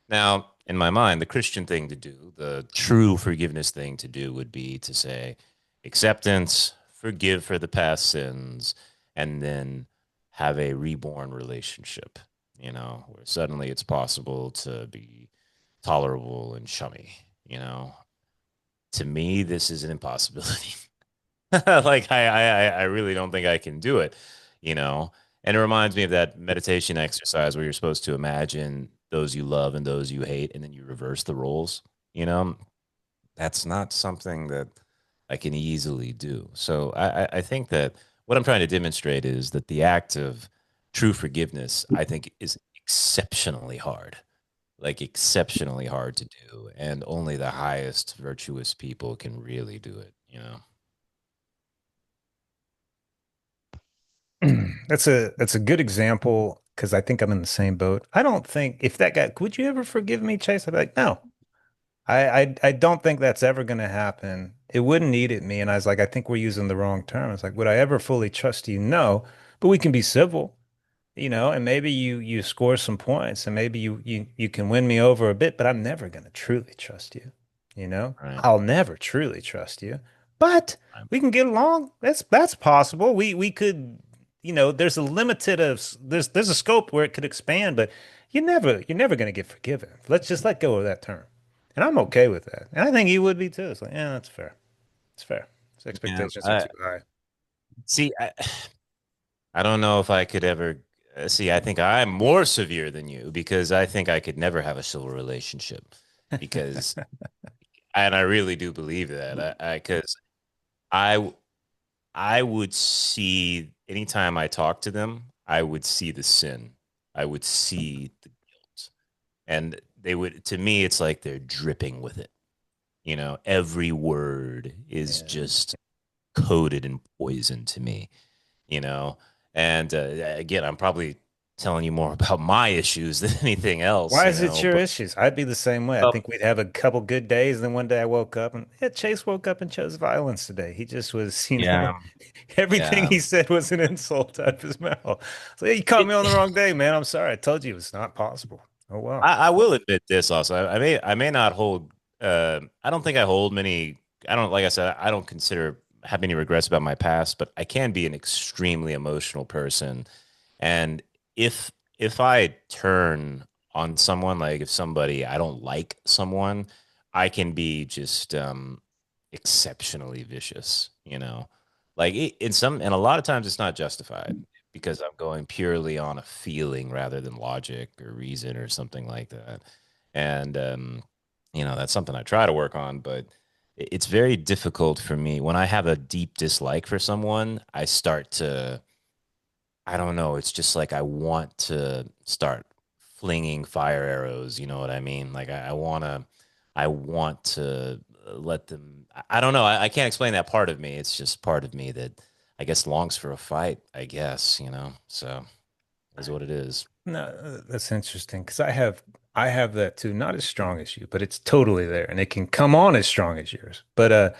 Now, in my mind, the Christian thing to do, the true forgiveness thing to do would be to say acceptance, forgive for the past sins, and then have a reborn relationship, where suddenly it's possible to be tolerable and chummy, To me, this is an impossibility. Like I really don't think I can do it, you know. And it reminds me of that meditation exercise where you're supposed to imagine those you love and those you hate, and then you reverse the roles. You know, that's not something that I can easily do. So I think that what I'm trying to demonstrate is that the act of true forgiveness, I think, is exceptionally hard, like exceptionally hard to do, and only the highest virtuous people can really do it. That's a good example because I think I'm in the same boat. I don't think if that guy, would you ever forgive me, Chase? I'd be like, no. I don't think that's ever going to happen. It wouldn't eat at me. And I was like, I think we're using the wrong term. It's like, would I ever fully trust you? No, but we can be civil, and maybe you score some points and maybe you can win me over a bit, but I'm never going to truly trust you. Right. I'll never truly trust you, but we can get along. That's possible. We could, there's a limited of there's a scope where it could expand, but you're never going to get forgiven. Let's just let go of that term. And I'm okay with that. And I think you would be too. It's like, yeah, that's fair. It's fair. His Yeah. expectations are too high. See, I don't know if I could ever see. I think I'm more severe than you because I think I could never have a civil relationship because and I really do believe that. Because I I would see anytime I talk to them, I would see the sin. I would see the guilt. And they would, to me, it's like they're dripping with it. Every word is Yeah. just coated in poison to me, you know? And again, I'm probably telling you more about my issues than anything else, Why is it your but issues? I'd be the same way. I well, think we'd have a couple good days, and then one day I woke up and yeah, Chase woke up and chose violence today. He just was, yeah, everything yeah. he said was an insult out of his mouth. So yeah, you caught It, me on the wrong day, man. I'm sorry. I told you it's not possible. Oh well. I will admit this also. I may not hold. I don't think I hold many. I don't like I said. I don't consider have any regrets about my past, but I can be an extremely emotional person, and if if I turn on someone, like if somebody I don't like someone, I can be just exceptionally vicious. Like and a lot of times it's not justified because I'm going purely on a feeling rather than logic or reason or something like that. And that's something I try to work on, but it's very difficult for me when I have a deep dislike for someone. I don't know, it's just like I want to start flinging fire arrows. You know what I mean? Like I want to let them. I don't know. I can't explain that part of me. It's just part of me that I guess longs for a fight. I guess So is what it is. No, that's interesting because I have that too. Not as strong as you, but it's totally there, and it can come on as strong as yours. But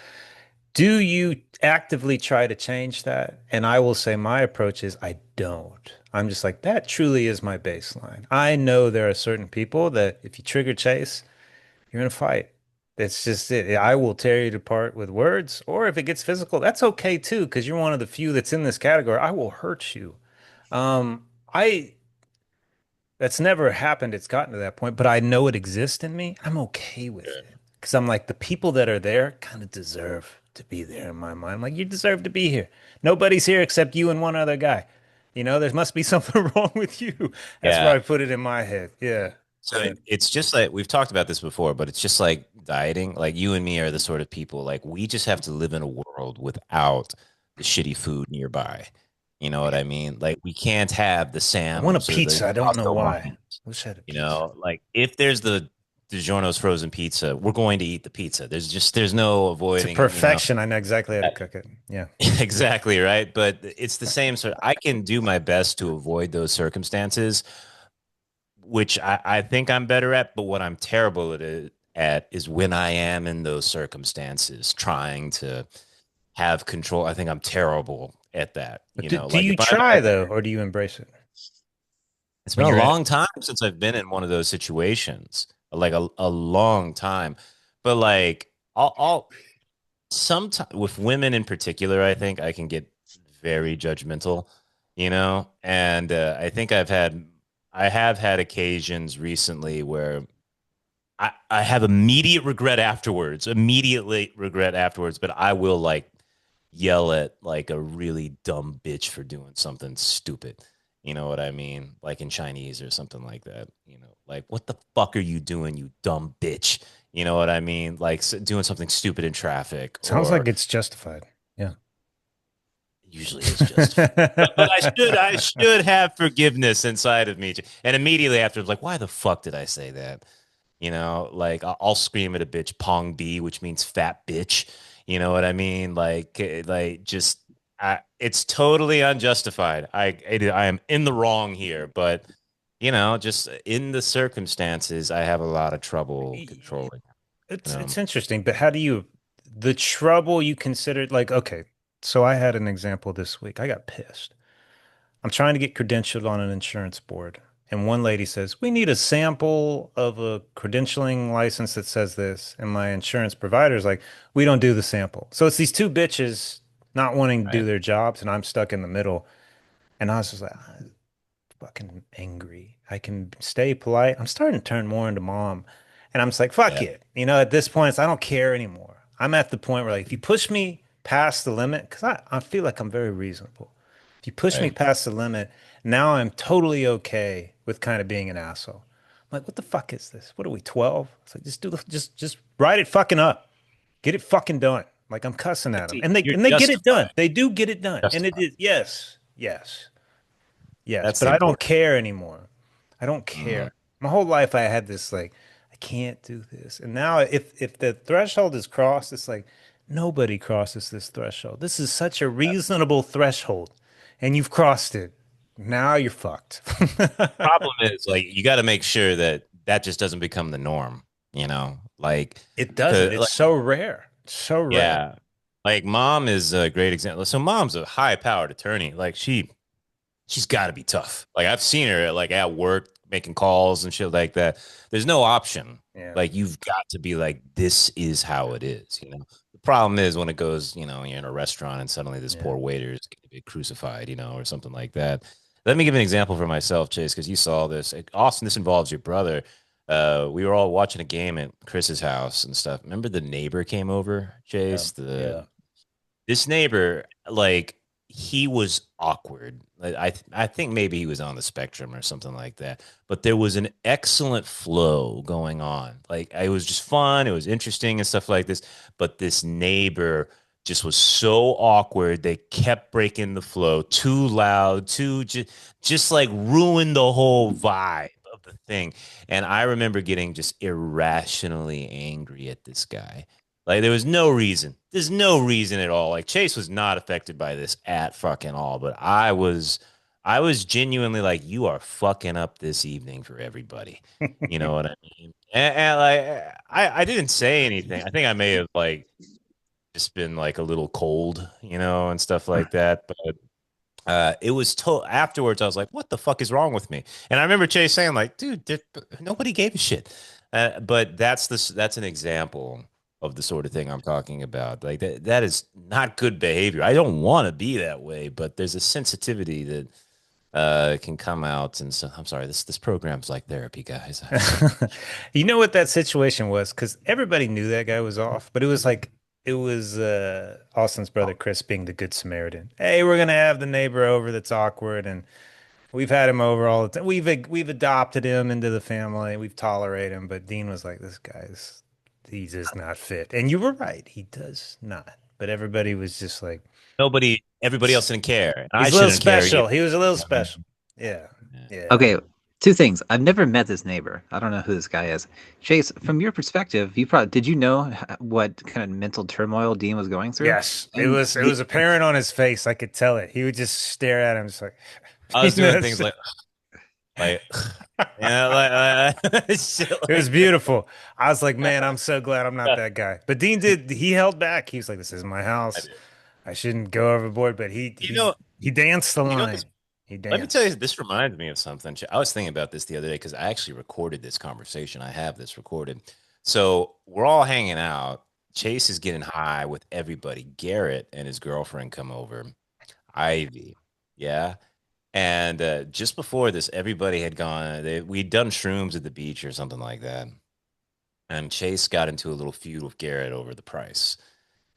do you actively try to change that? And I will say my approach is I don't. I'm just like, that truly is my baseline. I know there are certain people that if you trigger chase, you're in a fight. That's just it. I will tear you apart with words, or if it gets physical, that's okay too, because you're one of the few that's in this category. I will hurt you. I That's never happened. It's gotten to that point, but I know it exists in me. I'm okay with it because I'm like the people that are there kind of deserve to be there in my mind. I'm like, you deserve to be here. Nobody's here except you and one other guy. There must be something wrong with you. That's where Yeah. I put it in my head. Yeah. So Yeah. it's just like we've talked about this before, but it's just like dieting. Like you and me are the sort of people like we just have to live in a world without the shitty food nearby. You know what I mean? Like we can't have the I want a Sam's or the pizza. I don't know Costco why. Martins. Wish I had a pizza. Like if there's the DiGiorno's frozen pizza, we're going to eat the pizza. There's no To avoiding, perfection. I know exactly how to cook it. Yeah. exactly right. But it's the same sort. I can do my best to avoid those circumstances, which I think I'm better at. But what I'm terrible at is when I am in those circumstances, trying to have control. I think I'm terrible at that. But do Like you if I'm try at, though, or do you embrace it it's when been a you're in it? long time since I've been in one of those situations, like a long time. But like I'll sometimes with women in particular, I think I can get very judgmental, and I think I have had occasions recently where I have immediately regret afterwards, but I will like yell at like a really dumb bitch for doing something stupid. You know what I mean? Like in Chinese or something like that. Like what the fuck are you doing, you dumb bitch? You know what I mean? Like doing something stupid in traffic Sounds like or it's justified. Yeah. usually is justified. But I should have forgiveness inside of me. And immediately after, like, why the fuck did I say that? Like I'll scream at a bitch, pong b, which means fat bitch. You know what I mean? Like just it's totally unjustified. I am in the wrong here, but just in the circumstances, I have a lot of trouble controlling. You It's know, it's interesting, but how do you the trouble you considered like okay, so I had an example this week. I got pissed. I'm trying to get credentialed on an insurance board, and one lady says, "We need a sample of a credentialing license that says this." And my insurance provider's like, "We don't do the sample." So it's these two bitches not wanting to do right? their jobs, and I'm stuck in the middle. And I was just like, fucking angry. I can stay polite. I'm starting to turn more into mom. And I'm just like, fuck Yeah, it. At this point, I don't care anymore. I'm at the point where like if you push me past the limit, because I feel like I'm very reasonable. If you push me right. past the limit, now I'm totally okay with kind of being an asshole. I'm like, what the fuck is this? What are we, 12? It's like just do the just write it fucking up. Get it fucking done. Like I'm cussing at them, See, and they you're and they get it done. justified. They do get it done, and it Justified. is yes, yes, yes. That's But the I don't important. care anymore. I don't Mhm. care. My whole life I had this like I can't do this, and now if the threshold is crossed, it's like nobody crosses this threshold. This is such a reasonable threshold, and you've crossed it. Now you're fucked. Problem is, like, you got to make sure that that just doesn't become the norm. Like, It doesn't. 'cause, It's like, so rare. It's so rare. yeah, like mom is a great example. So mom's a high powered attorney. Like she's got to be tough. Like I've seen her like at work making calls and shit like that. There's no option. Yeah. Like you've got to be like, this is how it is. The problem is when it goes, you're in a restaurant and suddenly this Yeah. poor waiter is going to be crucified, or something like that. Let me give an example for myself, Chase, because you saw this. Austin, this involves your brother. We were all watching a game at Chris's house and stuff. Remember the neighbor came over, Yeah. Chase? Yeah. This neighbor, like, he was awkward. I think maybe he was on the spectrum or something like that. But there was an excellent flow going on. Like it was just fun. It was interesting and stuff like this. But this neighbor just was so awkward. They kept breaking the flow, too loud, just like ruined the whole vibe of the thing. And I remember getting just irrationally angry at this guy. Like there was no reason. There's no reason at all. Like Chase was not affected by this at fucking all, but I was genuinely like, you are fucking up this evening for everybody. You know what I mean? And like I didn't say anything. I think I may have like just been like a little cold, and stuff like that. But it was afterwards. I was like, "What the fuck is wrong with me?" And I remember Chase saying, "Like, dude, nobody gave a shit." But that's an example of the sort of thing I'm talking about. Like that is not good behavior. I don't want to be that way, but there's a sensitivity that can come out. And so I'm sorry. This program's like therapy, guys. You know what that situation was? Because everybody knew that guy was off, but it was like it was Austin's brother Chris being the good Samaritan. Hey, we're gonna have the neighbor over that's awkward, and we've had him over all the time. We've adopted him into the family. We've tolerated him, but Dean was like, this guy's he does not fit. And you were right, he does not. But everybody was just like, Everybody else didn't care, and I he's a little shouldn't care either. special. He was a little special. Yeah, Yeah. yeah. Okay, two things. I've never met this neighbor. I don't know who this guy is. Chase, from your perspective, did you know what kind of mental turmoil Dean was going through? Yes, it And was it was apparent on his face. I could tell it. He would just stare at him, just like, I you was know, doing things like shit it was like that. beautiful. I was like, man, I'm so glad I'm not that guy. But Dean did. He held back. He was like, this is my I house. did. I shouldn't go overboard. But he You he know, he danced the this. line. He Let me tell you, danced. this reminds me of something. I was thinking about this the other day because I actually recorded this conversation. I have this recorded. So we're all hanging out. Chase is getting high with everybody. Garrett and his girlfriend come over. Ivy, yeah. And just before this, everybody had gone. We'd done shrooms at the beach or something like that. And Chase got into a little feud with Garrett over the price,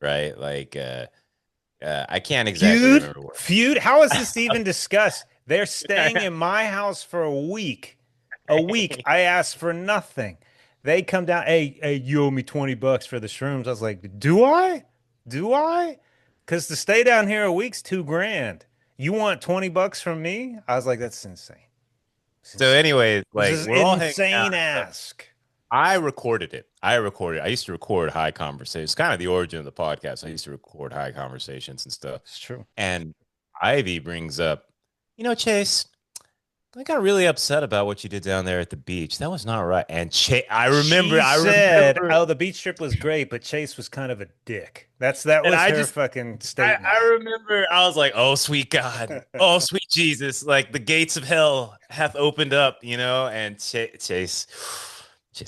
right? Like, I can't exactly Feud, remember what. feud. How is this even discussed? They're staying in my house for a week. A week. I asked for nothing. They come down. Hey, you owe me $20 for the shrooms. I was like, do I? Do I? Because to stay down here a week's 2 grand. You want $20 from me? I was like, that's insane. It's So, insane. anyways, This like is we're all hanging out. insane ask. I recorded it. I recorded. I used to record high conversations. Kind of the origin of the podcast. I used to record high conversations and stuff. It's true. And Ivy brings up, Chase, I got really upset about what you did down there at the beach. That was not right. And Chase, I remember, She I said, remember, "Oh, the beach trip was great, but Chase was kind of a dick." That and was I her just, fucking I, statement. I remember, I was like, oh, sweet God, oh, sweet Jesus, like the gates of hell hath opened up, and Chase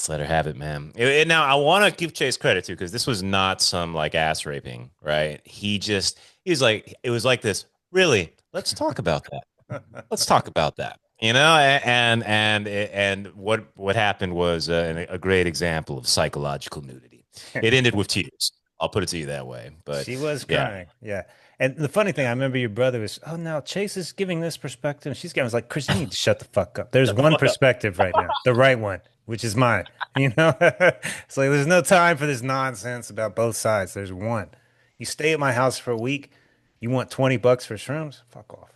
let her have it, man. Now I want to give Chase credit too, because this was not some like ass raping, right? He's like, it was like this. Really, let's talk about that. Let's talk about that. And what happened was a great example of psychological nudity. It ended with tears. I'll put it to you that way. But She was yeah, crying. Yeah. And the funny thing, I remember your brother was, oh, now Chase is giving this perspective. She's giving, I was like, Chris, you need to shut the fuck up. There's one perspective right now, the right one. which is mine. You know, it's like there's no time for this nonsense about both sides. There's one. You stay at my house for a week, you want $20 for shrooms? Fuck off.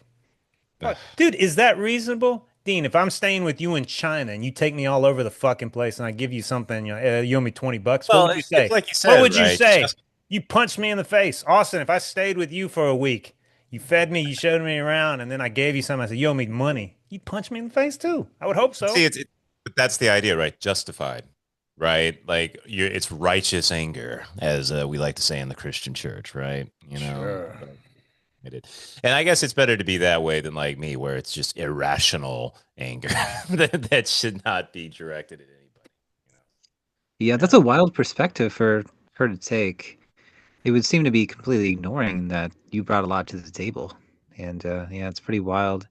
Ugh. Fuck. Dude, is that reasonable? Dean, if I'm staying with you in China and you take me all over the fucking place and I give you something, you owe me $20, what Well, would you it's say? like you What said, would you right? say? Just You punched me in the face. Austin, if I stayed with you for a week, you fed me, you showed me around, and then I gave you something, I said, you owe me money. You'd punch me in the face too. I would hope so. see, but that's the idea, right? Justified, right? Like it's righteous anger, as we like to say in the Christian church, right? Sure. It. And I guess it's better to be that way than like me, where it's just irrational anger that should not be directed at anybody. Yeah, Yeah. that's a wild perspective for her to take. It would seem to be completely ignoring that you brought a lot to the table, and yeah, it's pretty wild.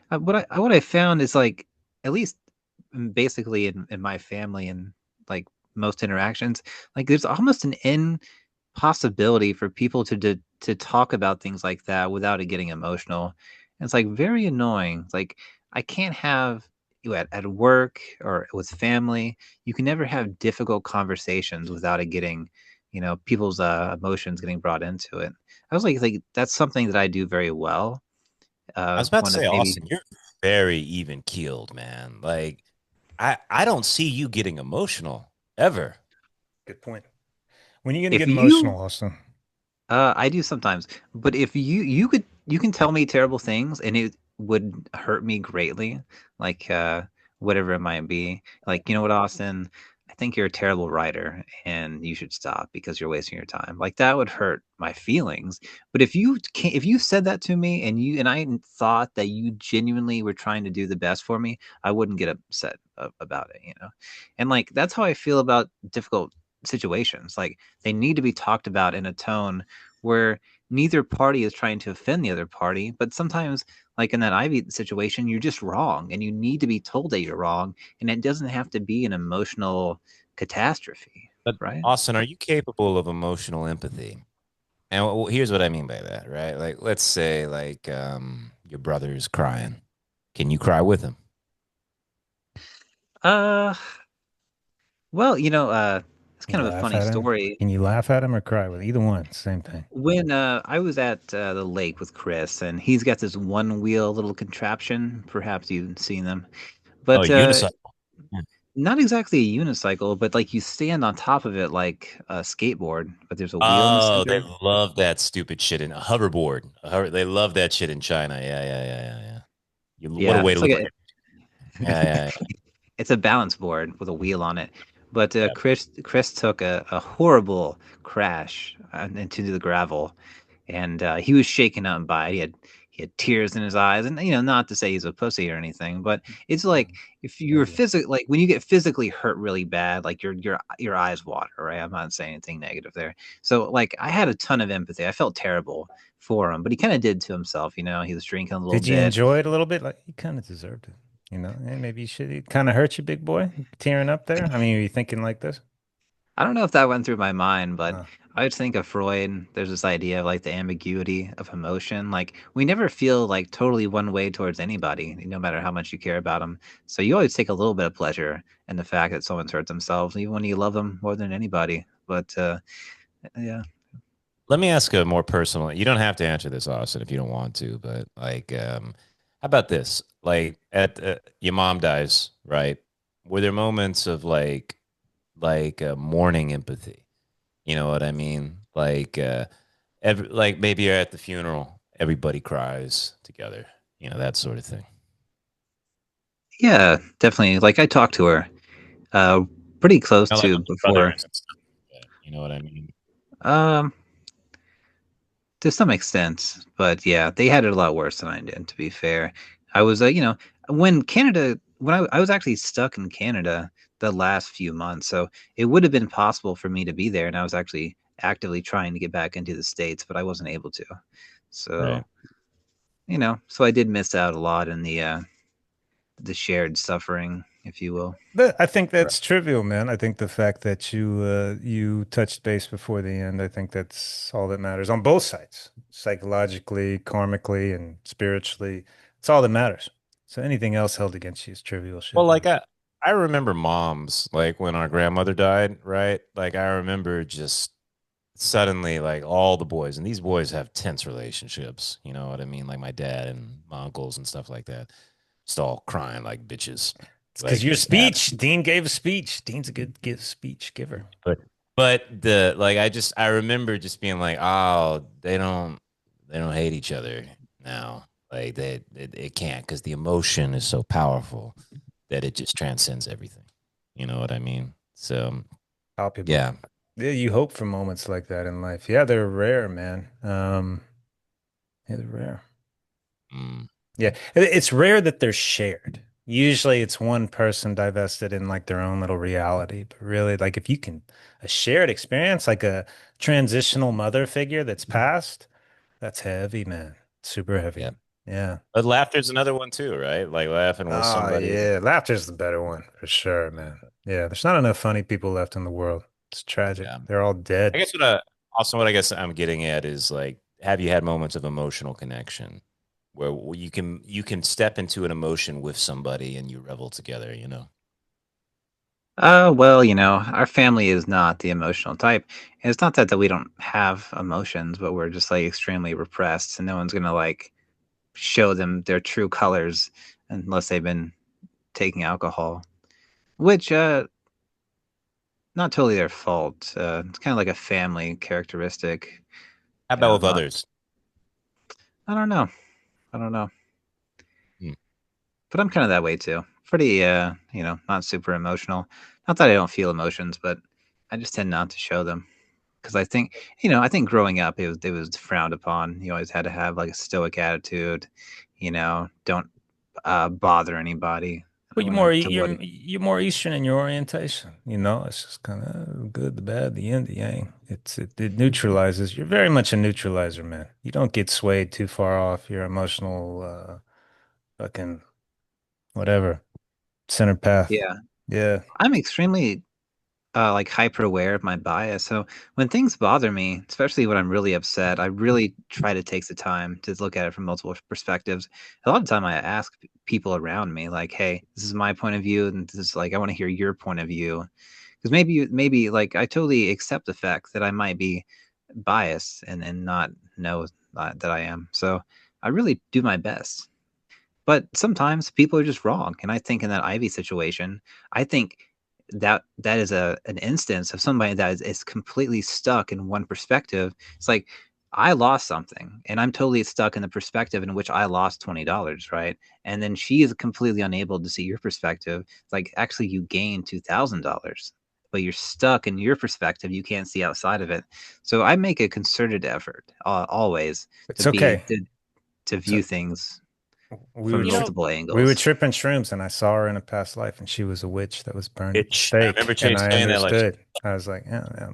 What I found is like at least basically in my family and like most interactions, like there's almost an impossibility for people to talk about things like that without it getting emotional. And it's like very annoying. Like I can't have you at work or with family, you can never have difficult conversations without it getting, people's emotions getting brought into it. I was like that's something that I do very well. I was about to One of say, maybe Austin, you're very even keeled, man. Like I don't see you getting emotional ever. Good point. When are you going to if get you emotional, Austin? I do sometimes, but if you can tell me terrible things and it would hurt me greatly, like whatever it might be. Like, you know what, Austin? I think you're a terrible writer and you should stop because you're wasting your time. Like that would hurt my feelings. But if you said that to me and I thought that you genuinely were trying to do the best for me, I wouldn't get upset about it. And like that's how I feel about difficult situations. Like they need to be talked about in a tone where neither party is trying to offend the other party, but sometimes like in that Ivy situation, you're just wrong and you need to be told that you're wrong, and it doesn't have to be an emotional catastrophe, But right? Austin, are you capable of emotional empathy? And here's what I mean by that, right? Like, let's say, like, your brother's crying. Can you cry with him? Uh, well, it's Can you kind of a laugh funny at him? story. Can you laugh at him or cry with either one? Same thing. When I was at the lake with Chris, and he's got this one wheel little contraption. Perhaps you've seen them, Oh, but unicycle. not exactly a unicycle, but like you stand on top of it like a skateboard, but there's a wheel in the Oh, they center. love that stupid shit in a hoverboard. They love that shit in China. Yeah, yeah, yeah, yeah, yeah. What a Yeah, way to it's like look like a yeah, yeah, yeah. it's a balance board with a wheel on it. But Yeah. Chris took a horrible crash into the gravel, and he was shaken up by it. He had tears in his eyes, and not to say he's a pussy or anything, but it's like if you're Maybe. physically like when you get physically hurt really bad, like your eyes water, right? I'm not saying anything negative there. So like I had a ton of empathy. I felt terrible for him, but he kind of did to himself. He was drinking a little Did you bit. enjoy it a little bit? Like you kind of deserved it. Maybe you should. It kind of hurt you, big boy, tearing up there. I mean, are you thinking like this? I don't know if that went through my mind, but Uh, I would think of Freud. There's this idea of like the ambiguity of emotion. Like we never feel like totally one way towards anybody, no matter how much you care about them. So you always take a little bit of pleasure in the fact that someone's hurt themselves, even when you love them more than anybody. But yeah, Let me ask a more personal. You don't have to answer this, Austin, if you don't want to, but like, how about this? Like, at your mom dies, right? Were there moments of like mourning empathy? You know what I mean? Like maybe you're at the funeral, everybody cries together. That sort of thing. yeah, definitely. Like I talked to her, uh, pretty close Like to with your before. brothers and stuff like that. You know what I mean? Um, To some extent, but yeah, they had it a lot worse than I did, to be fair. I was, when I was actually stuck in Canada the last few months, so it would have been possible for me to be there, and I was actually actively trying to get back into the States, but I wasn't able to. Right. So, so I did miss out a lot in the shared suffering, if you will. but I think Right. that's trivial, man. I think the fact that you touched base before the end, I think that's all that matters on both sides, psychologically, karmically, and spiritually. It's all that matters. So anything else held against you is trivial Well, shit, like man. I remember moms like when our grandmother died, right? Like I remember just suddenly like all the boys, and these boys have tense relationships, you know what I mean? Like my dad and my uncles and stuff like that. Just all crying like bitches. It's because Like your just have speech. Dean gave a speech. Dean's a good speech giver. but the like I remember just being like, oh, they don't hate each other now. Like it can't because the emotion is so powerful that it just transcends everything. You know what I mean? So Palpable. yeah. Yeah, you hope for moments like that in life. Yeah, they're rare, man. Yeah, they're rare. Mm. Yeah, it's rare that they're shared. Usually it's one person divested in like their own little reality, but really like if you can a shared experience like a transitional mother figure that's passed, that's heavy, man. Super Yeah. heavy. Yeah. But laughter's another one too, right? Like laughing with Oh, somebody. yeah. Laughter's the better one for sure, man. Yeah, there's not enough funny people left in the world. It's tragic. Yeah. They're all I dead. guess what I guess I'm getting at is like, have you had moments of emotional connection where you can step into an emotion with somebody and you revel together, you know? Well, our family is not the emotional type. And it's not that we don't have emotions, but we're just like extremely repressed, and no one's gonna like show them their true colors unless they've been taking alcohol. Which, not totally their fault. It's kind of like a family characteristic. How about with Not. others? I don't know. I don't know. Hmm. But I'm kind of that way too. Pretty, not super emotional. Not that I don't feel emotions, but I just tend not to show them. Because I think growing up it was frowned upon. You always had to have like a stoic attitude, don't bother anybody. Well, To what? you're more Eastern in your orientation. You know, it's just kind of good, the bad, the yin, the yang. It neutralizes. You're very much a neutralizer, man. You don't get swayed too far off your emotional fucking whatever center path. Yeah, Yeah. I'm extremely like hyper aware of my bias. So when things bother me, especially when I'm really upset, I really try to take the time to look at it from multiple perspectives. A lot of time I ask people around me, like, "Hey, this is my point of view, and this is like I want to hear your point of view." Because maybe like I totally accept the fact that I might be biased and not know that I am. So I really do my best. But sometimes people are just wrong, and I think in that Ivy situation, I think that is an instance of somebody that is completely stuck in one perspective. It's like I lost something, and I'm totally stuck in the perspective in which I lost $20, right? And then she is completely unable to see your perspective. It's like actually you gained $2,000, but you're stuck in your perspective. You can't see outside of it. So I make a concerted effort always to It's be okay. to So view things we were from You tri know, multiple we were angles. tripping shrooms and I saw her in a past life and she was a witch that was burned at the I stake remember and Chase I saying that like understood. I was like, yeah, yeah,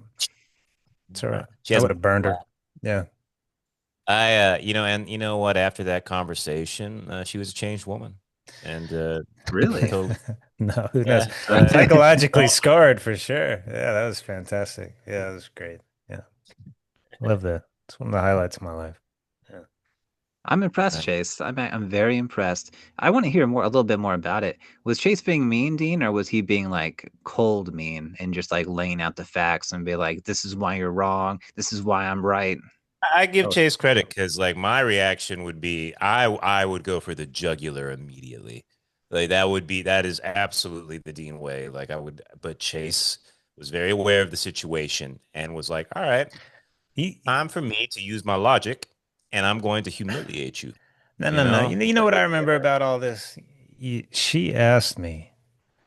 it's all right. she I has a would have burned her. Yeah. and you know what? After that conversation, she was a changed woman, and Really? totally, No, who knows? yeah. Psychologically scarred for sure. Yeah, that was fantastic. Yeah, that was great. Yeah, love that. It's one of the highlights of my life. Yeah. I'm impressed, Uh, Chase. I'm very impressed. I want to hear a little bit more about it. Was Chase being mean, Dean, or was he being like cold mean and just like laying out the facts and be like, "This is why you're wrong. This is why I'm right." I give Oh, Chase credit because like my reaction would be I would go for the jugular immediately. Like that is absolutely the Dean way. Like I would, but Chase was very aware of the situation and was like, "All right, He, time for me to use my logic, and I'm going to humiliate you." no, You no, no. know, You know what I remember about all this? She asked me.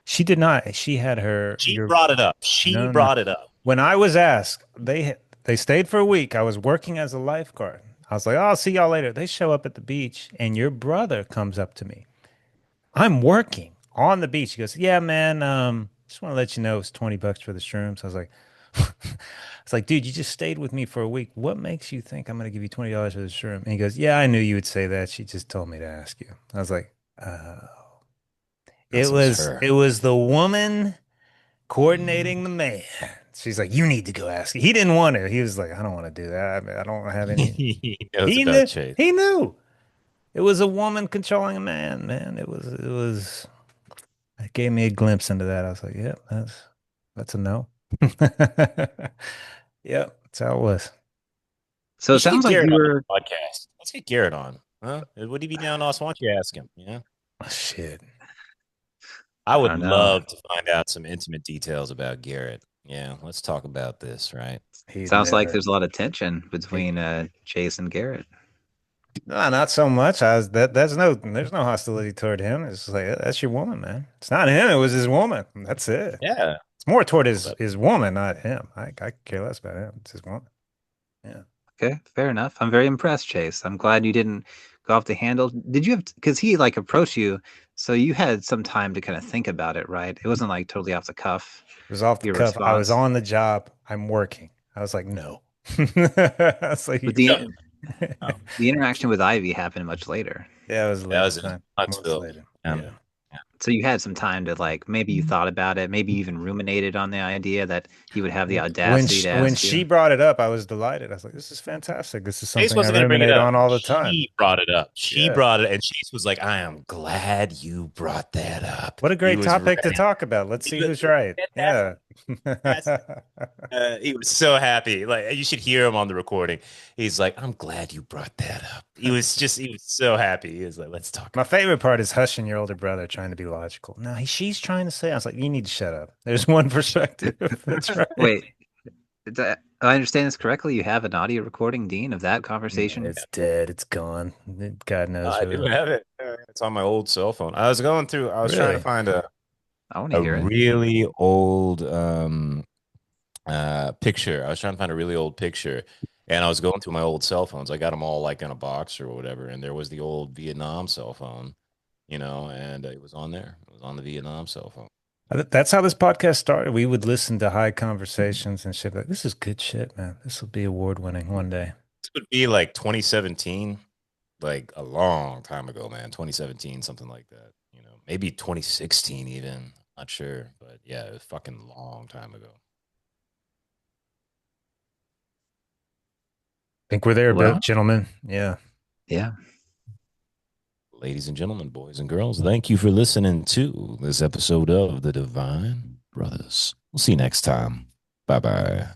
She did not. She had her she your brought it up. She no, no. brought it up. When I was asked, they stayed for a week. I was working as a lifeguard. I was like, oh, I'll see y'all later. They show up at the beach, and your brother comes up to me. I'm working on the beach. He goes, yeah, man. Just want to let you know it's $20 for the shrooms. I was like, it's like, dude, you just stayed with me for a week. What makes you think I'm going to give you $20 for the shroom? And he goes, yeah, I knew you would say that. She just told me to ask you. I was like, So it was her. it was the woman coordinating the man. She's like, you need to go ask. He didn't want to. He was like, I don't want to do that. I don't have any. He knows He about knew. Chase. He knew. It was a woman controlling a man, man. It was It gave me a glimpse into that. I was like, yeah, that's a no. Yeah, that's how it was. So You it should get sounds like Garrett you on this were, podcast. Let's get Garrett on. Huh? Would he be down, Austin? Why don't you ask him? Yeah. Oh, shit. I I would don't know. love to find out some intimate details about Garrett. Yeah, let's talk about this, right? He'd Sounds like never. there's a lot of tension He, between Chase and Garrett. no, not so much. I was that. There's no hostility toward him. It's just like that's your woman, man. It's not him. It was his woman. That's it. Yeah. It's more toward Well, his woman, not him. I care less about him. It's his woman. Yeah. Okay, fair enough. I'm very impressed, Chase. I'm glad you didn't go off the handle. Did you have, because he like approached you, so you had some time to kind of think about it, right? It wasn't like totally off the cuff, It was off the your cuff. I was response. on the job. I'm working. I was like, no. I was like, But no, no. the interaction with Ivy happened much later. yeah, it was That later was in time. Months Huntsville. later. Yeah. Um, So you had some time to like maybe you thought about it, maybe you even ruminated on the idea that he would have the audacity to When ask she you. brought it up, I was delighted. I was like, this is fantastic. This is Chase something I wasn't going to bring it ruminate up. on all the time. She brought it up. She Yeah. brought it, and Chase was like, "I am glad you brought that up." What a He great was topic to ready. talk about. Let's He see was who's right. fantastic. Yeah. He was so happy. Like you should hear him on the recording. He's like, "I'm glad you brought that up." He was so happy. He was like, "Let's talk My about." favorite part is hushing your older brother trying to be logical. No, she's trying to say. I was like, you need to shut up. There's one perspective. That's right. Wait, I understand this correctly? You have an audio recording, Dean, of that No, conversation? it's dead. It's gone. God knows I do who. have it. It's on my old cell phone. I was going through. I was trying to Really? find I want to a hear it. really old picture. I was trying to find a really old picture, and I was going through my old cell phones. I got them all like in a box or whatever, and there was the old Vietnam cell phone, and it was on there. It was on the Vietnam cell phone. That's how this podcast started. We would listen to high conversations and shit. Like, this is good shit, man. This will be award winning one day. This would be like 2017, like a long time ago, man. 2017, something like that. Maybe 2016 even. Not sure, but yeah, it was fucking long time ago. Think we're there, Well, gentlemen. Yeah. yeah. Ladies and gentlemen, boys and girls, thank you for listening to this episode of the Divine Brothers. We'll see you next time. Bye bye.